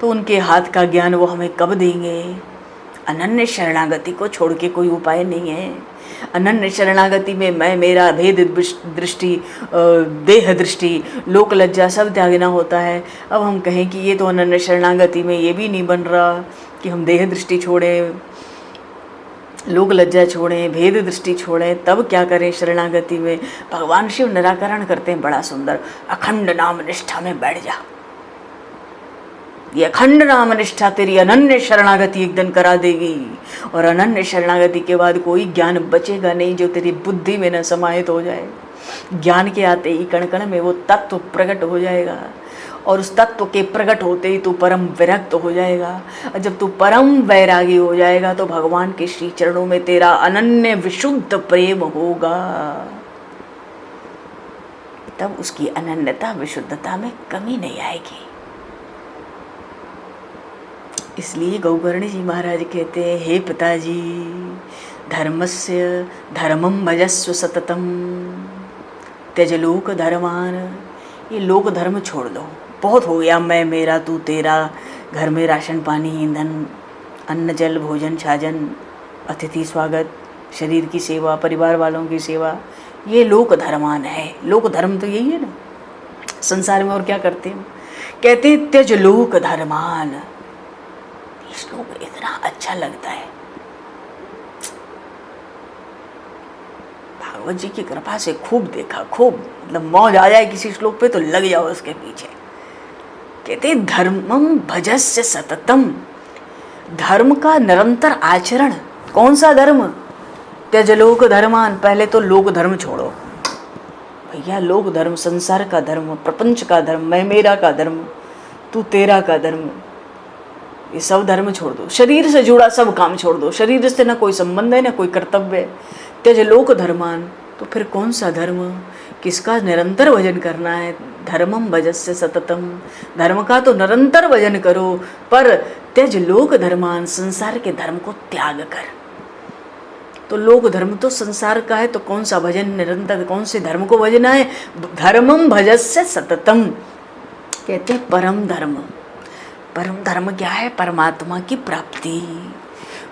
तो उनके हाथ का ज्ञान वो हमें कब देंगे? अनन्य शरणागति को छोड़ के कोई उपाय नहीं है। अनन्य शरणागति में मैं, मेरा, भेद दृष्टि, देह दृष्टि, लोक लज्जा सब त्यागना होता है। अब हम कहें कि ये तो अनन्य शरणागति में ये भी नहीं बन रहा कि हम देह दृष्टि छोड़ें, लोक लज्जा छोड़ें, भेद दृष्टि छोड़ें, तब क्या करें शरणागति में? भगवान शिव निराकरण करते हैं बड़ा सुंदर। अखंड नाम निष्ठा में बैठ जा। ये अखंड नाम निष्ठा तेरी अनन्य शरणागति एक दिन करा देगी। और अनन्य शरणागति के बाद कोई ज्ञान बचेगा नहीं जो तेरी बुद्धि में न समाहित हो जाए। ज्ञान के आते ही कण कण में वो तत्व प्रकट हो जाएगा। और उस तत्व के प्रकट होते ही तू परम विरक्त हो जाएगा। और जब तू परम वैरागी हो जाएगा तो भगवान के श्री चरणों में तेरा अनन्य विशुद्ध प्रेम होगा। तब उसकी अनन्यता विशुद्धता में कमी नहीं आएगी। इसलिए गौकर्ण जी महाराज कहते हैं, हे पिताजी धर्मस्य धर्मम भजस्व सततम त्यज लोक धर्मान। ये लोक धर्म छोड़ दो, बहुत हो गया मैं, मेरा, तू, तेरा। घर में राशन पानी, ईंधन, अन्न जल, भोजन छाजन, अतिथि स्वागत, शरीर की सेवा, परिवार वालों की सेवा, ये लोक धर्मान है। लोक धर्म तो यही है ना संसार में। और क्या करते हैं? कहते हैं त्यज लोक धर्मान। श्लोक इतना अच्छा लगता है, भागवत जी की कृपा से खूब देखा, खूब मतलब मौज आ जाए किसी श्लोक पे तो लग जाओ उसके पीछे। कहते धर्मम भजस्य सततम। धर्म का निरंतर आचरण। कौन सा धर्म? त्यज लोक धर्मान। पहले तो लोक धर्म छोड़ो भैया। लोक धर्म, संसार का धर्म, प्रपंच का धर्म, मैं, मेरा का धर्म, तू, तेरा का धर्म, ये सब धर्म छोड़ दो। शरीर से जुड़ा सब काम छोड़ दो। शरीर से ना कोई संबंध है ना कोई कर्तव्य है। त्यज लोक धर्मान। तो फिर कौन सा धर्म? किसका निरंतर भजन करना है? धर्मम भजस्य सततम। धर्म का तो निरंतर भजन करो, पर त्यज लोक धर्मान। संसार के धर्म को त्याग कर। तो लोक धर्म तो संसार का है, तो कौन सा भजन निरंतर, कौन से धर्म को भजना है? धर्मम भजस्य सततम। कहते हैं परम धर्म। परम धर्म क्या है? परमात्मा की प्राप्ति।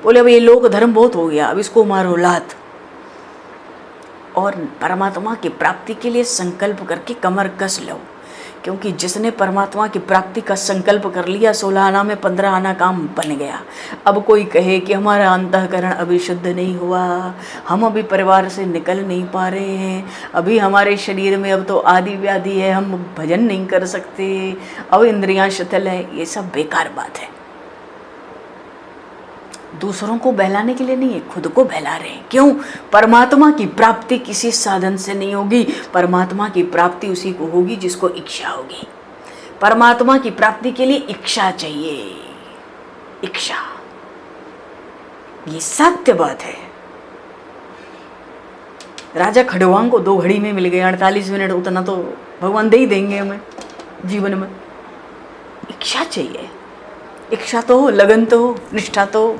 बोले अब ये लोक धर्म बहुत हो गया, अब इसको मारो लात। और परमात्मा की प्राप्ति के लिए संकल्प करके कमर कस लो। क्योंकि जिसने परमात्मा की प्राप्ति का संकल्प कर लिया, 16 आना में 15 आना काम बन गया। अब कोई कहे कि हमारा अंतःकरण अभी शुद्ध नहीं हुआ, हम अभी परिवार से निकल नहीं पा रहे हैं, अभी हमारे शरीर में अब तो आदि व्याधि है, हम भजन नहीं कर सकते, अब इंद्रियां शिथिल है, ये सब बेकार बात है। दूसरों को बहलाने के लिए नहीं है, खुद को बहला रहे हैं। क्यों? परमात्मा की प्राप्ति किसी साधन से नहीं होगी। परमात्मा की प्राप्ति उसी को होगी जिसको इच्छा होगी। परमात्मा की प्राप्ति के लिए इच्छा चाहिए। इच्छा, ये सत्य बात है। राजा खड़गवान को 2 घड़ी में मिल गए, 48 मिनट, उतना तो भगवान दे ही देंगे हमें जीवन में। इच्छा चाहिए, इच्छा तो हो, लगन तो हो, निष्ठा तो हो।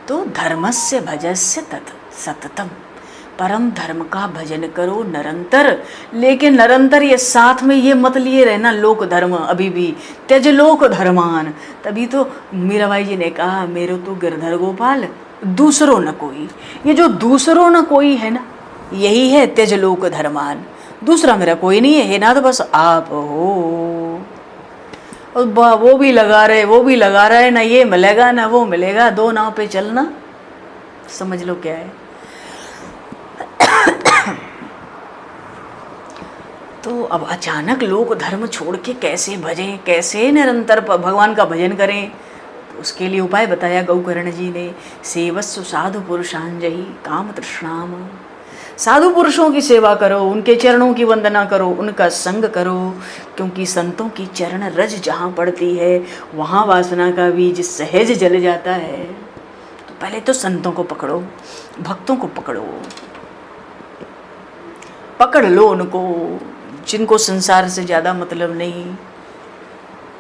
तो धर्मस्य भजस्य तत् सततम, परम धर्म का भजन करो निरंतर। लेकिन निरंतर ये साथ में ये मत लिए रहना लोक धर्म, अभी भी त्यज लोक धर्मान। तभी तो मीराबाई जी ने कहा, मेरे तो गिरधर गोपाल दूसरों न कोई। ये जो दूसरों न कोई है ना, यही है त्यज लोक धर्मान। दूसरा मेरा कोई नहीं है ना, तो बस आप हो। और वो भी लगा रहे, वो भी लगा रहे, ना ये मिलेगा ना वो मिलेगा, 2 नाव पे चलना, समझ लो क्या है। तो अब अचानक लोग धर्म छोड़ के कैसे भजें, कैसे निरंतर भगवान का भजन करें, तो उसके लिए उपाय बताया गौकर्ण जी ने। सेवस्व साधु पुरुषांजहि काम तृष्णाम। साधु पुरुषों की सेवा करो, उनके चरणों की वंदना करो, उनका संग करो, क्योंकि संतों की चरण रज जहाँ पड़ती है वहाँ वासना का बीज सहज जल जाता है। तो पहले तो संतों को पकड़ो, भक्तों को पकड़ो, पकड़ लो उनको, जिनको संसार से ज़्यादा मतलब नहीं,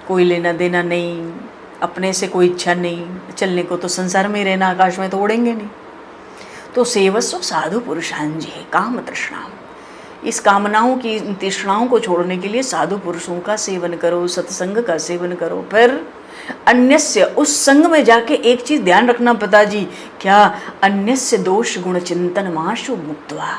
कोई लेना देना नहीं, अपने से कोई इच्छा नहीं, चलने को तो संसार में ही रहना, आकाश में तो उड़ेंगे नहीं। तो सेवस्व साधु पुरुषांजहि काम तृष्णा, इस कामनाओं की तृष्णाओं को छोड़ने के लिए साधु पुरुषों का सेवन करो, सत्संग का सेवन करो। फिर अन्यस्य, उस संग में जाके एक चीज़ ध्यान रखना पिताजी, क्या? अन्यस्य दोष गुण चिंतन माशु मुक्त्वा।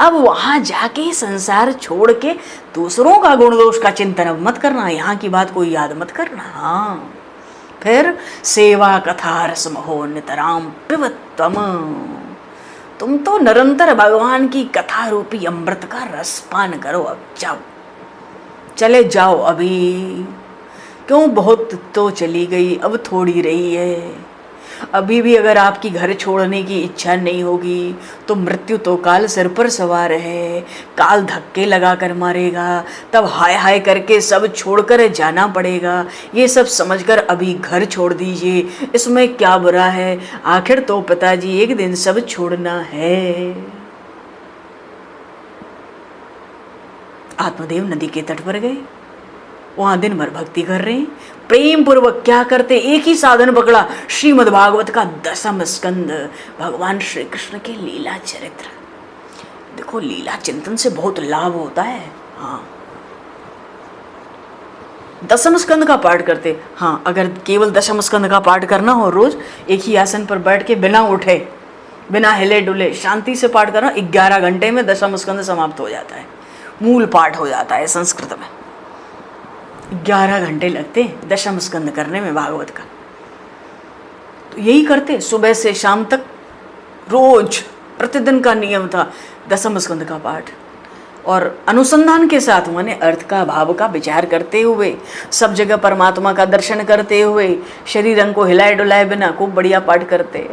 अब वहां जाके संसार छोड़ के दूसरों का गुण दोष का चिंतन अब मत करना, यहाँ की बात कोई याद मत करना। हाँ, फिर सेवा कथा रसमहो नितराम पिबत्वम, तुम तो निरंतर भगवान की कथा रूपी अमृत का रस पान करो। अब जाओ, चले जाओ, अभी क्यों, बहुत तो चली गई, अब थोड़ी रही है। अभी भी अगर आपकी घर छोड़ने की इच्छा नहीं होगी तो मृत्यु तो काल सिर पर सवार है, काल धक्के लगा कर मारेगा, तब हाय हाय करके सब छोड़कर जाना पड़ेगा। ये सब समझकर अभी घर छोड़ दीजिए, इसमें क्या बुरा है? आखिर तो पिताजी एक दिन सब छोड़ना है। आत्मदेव नदी के तट पर गए, वहां दिन भर भक्ति कर रहे हैं, प्रेम पूर्वक क्या करते, एक ही साधन पकड़ा, श्रीमद् भागवत का 10वां स्कंद, भगवान श्री कृष्ण के लीला चरित्र। देखो, लीला चिंतन से बहुत लाभ होता है। हाँ, 10वां स्कंद का पाठ करते। हाँ, अगर केवल 10वां स्कंद का पाठ करना हो, रोज एक ही आसन पर बैठ के बिना उठे, बिना हिले डुले, शांति से पाठ करना, 11 घंटे में 10वां स्कंद समाप्त हो जाता है, मूल पाठ हो जाता है। संस्कृत में 11 घंटे लगते हैं 10वां स्कंद करने में भागवत का। तो यही करते, सुबह से शाम तक रोज प्रतिदिन का नियम था 10वां स्कंद का पाठ, और अनुसंधान के साथ माने अर्थ का, भाव का विचार करते हुए, सब जगह परमात्मा का दर्शन करते हुए, शरीर अंग को हिलाए डुलाए बिना खूब बढ़िया पाठ करते।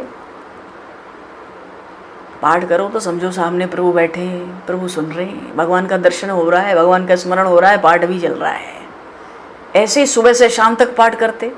पाठ करो तो समझो सामने प्रभु बैठे, प्रभु सुन रहे हैं, भगवान का दर्शन हो रहा है, भगवान का स्मरण हो रहा है, पाठ भी चल रहा है। ऐसे सुबह से शाम तक पाठ करते,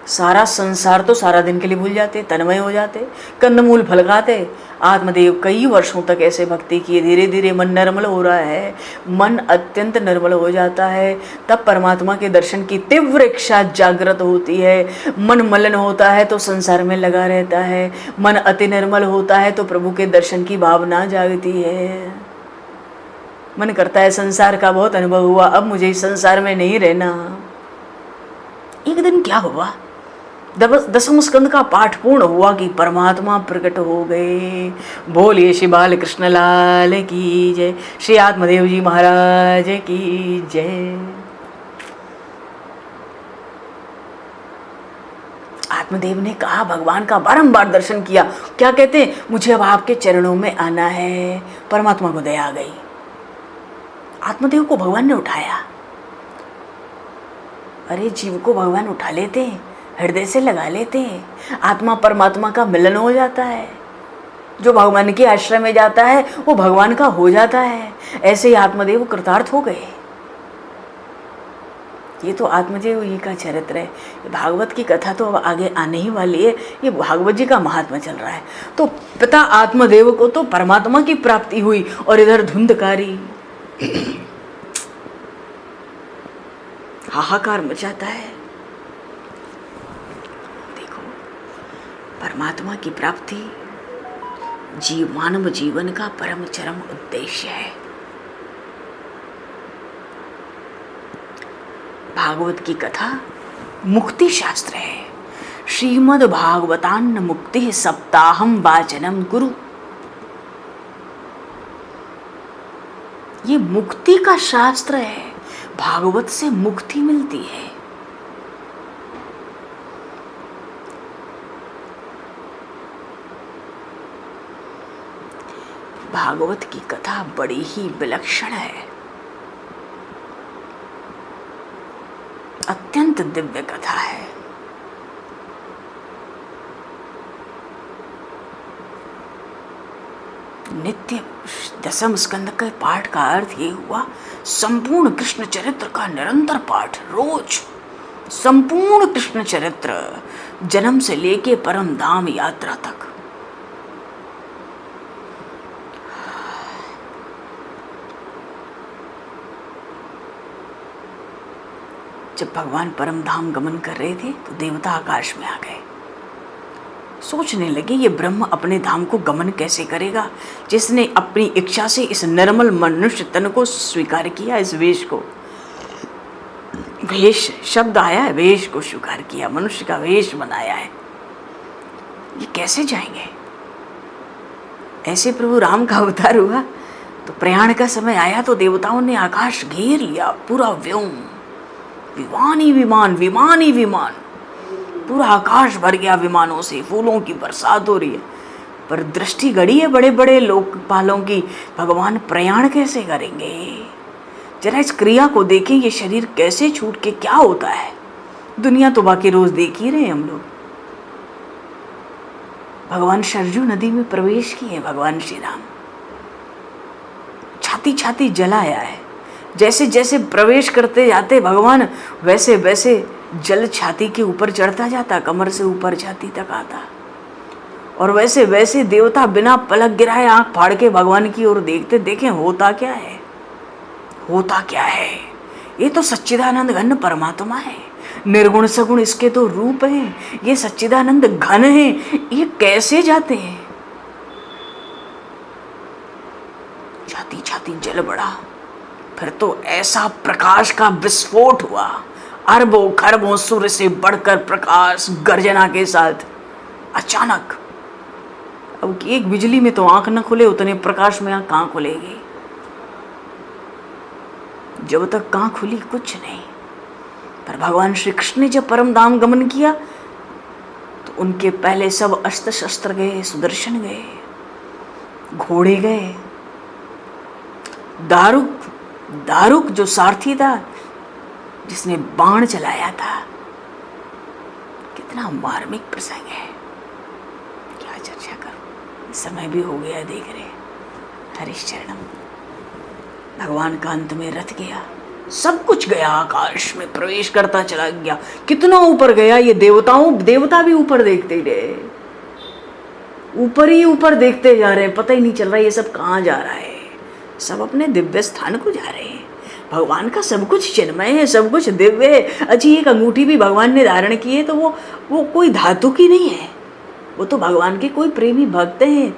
सारा संसार तो सारा दिन के लिए भूल जाते, तन्मय हो जाते, कंदमूल फल खाते। आत्मदेव कई वर्षों तक ऐसे भक्ति किए, धीरे धीरे मन निर्मल हो रहा है, मन अत्यंत निर्मल हो जाता है, तब परमात्मा के दर्शन की तीव्र इच्छा जागृत होती है। मन मलिन होता है तो संसार में लगा रहता है, मन अति निर्मल होता है तो प्रभु के दर्शन की भावना जागती है। मन करता है संसार का बहुत अनुभव हुआ, अब मुझे इस संसार में नहीं रहना। एक दिन क्या हुआ, 10वां स्कंद का पाठ पूर्ण हुआ कि परमात्मा प्रकट हो गए। बोलिए श्री बाल कृष्ण लाल की जय, श्री आत्मदेव जी महाराज की जय। आत्मदेव ने कहा, भगवान का बारंबार दर्शन किया, क्या कहते हैं, मुझे अब आपके चरणों में आना है। परमात्मा को दया आ गई, आत्मदेव को भगवान ने उठाया। अरे जीव को भगवान उठा लेते हैं, हृदय से लगा लेते हैं, आत्मा परमात्मा का मिलन हो जाता है। जो भगवान के आश्रय में जाता है वो भगवान का हो जाता है। ऐसे ही आत्मदेव कृतार्थ हो गए। ये तो आत्मदेव जी का चरित्र है। भागवत की कथा तो अब आगे आने ही वाली है। ये भागवत जी का महात्मा चल रहा है। तो पिता आत्मदेव को तो परमात्मा की प्राप्ति हुई और इधर धुंधकारी हाहाकार मचाता है। देखो, परमात्मा की प्राप्ति मानव जीवन का परम चरम उद्देश्य है। भागवत की कथा मुक्ति शास्त्र है। श्रीमद् भागवतान्न मुक्ति सप्ताहम वाचनम गुरु। ये मुक्ति का शास्त्र है। भागवत से मुक्ति मिलती है। भागवत की कथा बड़ी ही विलक्षण है, अत्यंत दिव्य कथा है। नित्य दसम स्कंद के पाठ का अर्थ ये हुआ संपूर्ण कृष्ण चरित्र का निरंतर पाठ रोज। संपूर्ण कृष्ण चरित्र जन्म से लेके परम धाम यात्रा तक। जब भगवान परम धाम गमन कर रहे थे तो देवता आकाश में आ गए। सोचने लगे ये ब्रह्म अपने धाम को गमन कैसे करेगा, जिसने अपनी इच्छा से इस निर्मल मनुष्य तन को स्वीकार किया। इस वेश को, वेश शब्द आया है, वेश को स्वीकार किया, मनुष्य का वेश बनाया है। ये कैसे जाएंगे? ऐसे प्रभु राम का अवतार हुआ तो प्रयाण का समय आया तो देवताओं ने आकाश घेर लिया, पूरा व्योम, विमान ही विमान, विमान ही विमान, पूरा आकाश भर गया विमानों से। फूलों की बरसात हो रही है, पर दृष्टि गड़ी है बड़े बड़े लोकपालों की। भगवान प्रयाण कैसे करेंगे? जरा इस क्रिया को देखें, ये शरीर कैसे छूट के क्या होता है। दुनिया तो बाकी रोज देख ही रहे हैं हम लोग। भगवान सरजू नदी में प्रवेश किए भगवान श्री राम, छाती छाती जलाया है। जैसे जैसे प्रवेश करते जाते भगवान, वैसे वैसे जल छाती के ऊपर चढ़ता जाता, कमर से ऊपर छाती तक आता। और वैसे वैसे देवता बिना पलक गिराए आंख फाड़ के भगवान की ओर देखते। देखें होता क्या है, होता क्या है। ये तो सच्चिदानंद घन परमात्मा है। निर्गुण सगुण इसके तो रूप हैं। ये सच्चिदानंद घन है। ये कैसे जाते हैं? छाती छाती जल बढ़ा, फिर तो ऐसा प्रकाश का विस्फोट हुआ। अरबों खरबों सूर्य से बढ़कर प्रकाश गर्जना के साथ अचानक। अब एक बिजली में तो आंख न खुले, उतने प्रकाश में आंख कहां खुलेगी? जब तक कहां खुली कुछ नहीं। पर भगवान श्री कृष्ण ने जब परम धाम गमन किया तो उनके पहले सब अस्त्र शस्त्र गए, सुदर्शन गए, घोड़े गए। दारुक जो सारथी था, जिसने बाण चलाया था, कितना मार्मिक प्रसंग है। क्या चर्चा करूं, समय भी हो गया देख रहे। हरिश्चरणम। भगवान का अंत में रथ गया, सब कुछ गया, आकाश में प्रवेश करता चला गया। कितना ऊपर गया, ये देवता भी ऊपर देखते ही रहे, ऊपर ही ऊपर देखते जा रहे हैं। पता ही नहीं चल रहा ये सब कहाँ जा रहा है। सब अपने दिव्य स्थान को जा रहे हैं। भगवान का सब कुछ चिन्मय है, सब कुछ दिव्य है। अच्छी एक अंगूठी भी भगवान ने धारण की है तो वो कोई धातु की नहीं है। वो तो भगवान के कोई प्रेमी भक्त हैं,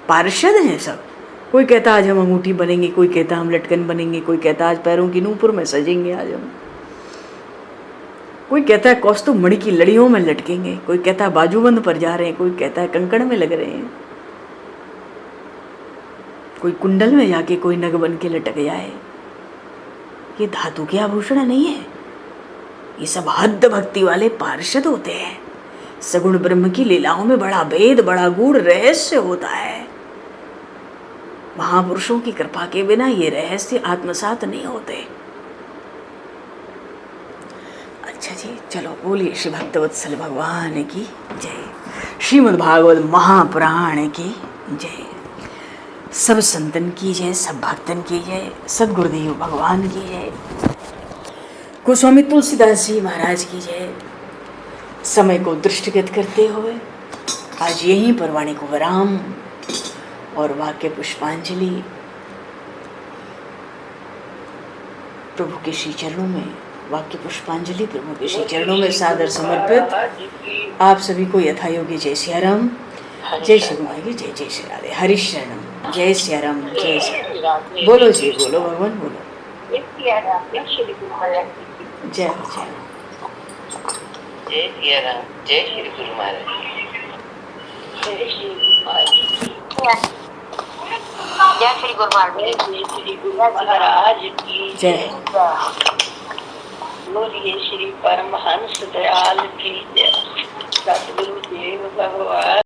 पार्षद हैं सब। कोई कहता आज हम अंगूठी बनेंगे, कोई कहता हम लटकन बनेंगे, कोई कहता आज पैरों की नूपुर में सजेंगे आज हम, कोई कहता है कौस्तुभ मणि की लड़ियों में लटकेंगे, कोई कहता है बाजूबंद पर जा रहे हैं, कोई कहता है कंकड़ में लग रहे हैं, कोई कुंडल में जाके कोई नग बन के लटक जाए। ये धातु के आभूषण नहीं है। ये सब हद भक्ति वाले पार्षद होते हैं। सगुण ब्रह्म की लीलाओं में बड़ा भेद, बड़ा गूढ़ रहस्य होता है। महापुरुषों की कृपा के बिना ये रहस्य आत्मसात नहीं होते। अच्छा जी, चलो बोलिए श्री भक्तवत्सल भगवान की जय। श्रीमद् भागवत महापुराण की जय। सब संतन की जय, सब भक्तन की जय, सद्गुरुदेव भगवान की जय। गोस्वामी तुलसीदास जी महाराज की जय। समय को दृष्टिगत करते हुए आज यहीं पर वाणी को विराम और वाक्य पुष्पांजलि प्रभु के श्री चरणों में, वाक्य पुष्पांजलि प्रभु के श्री चरणों में सादर समर्पित। आप सभी को यथा योग्य जय सियाराम, जय श्री गुमाई की जय, जय श्री राधे, हरि शरणम, जय सियाराम, जय श्री। बोलो जी, बोलो भगवान, बोलो जय सियाराम, जय श्री गुरु महाराज की जय हो, जय हो। जय सियाराम, जय श्री गुरु महाराज, जय श्री गुरु महाराज, जय श्री गुरु महाराज, जय श्री गुरु महाराज की जय। बोलिए श्री परमहंस दयाल की जय। सतगुरु देव भगवान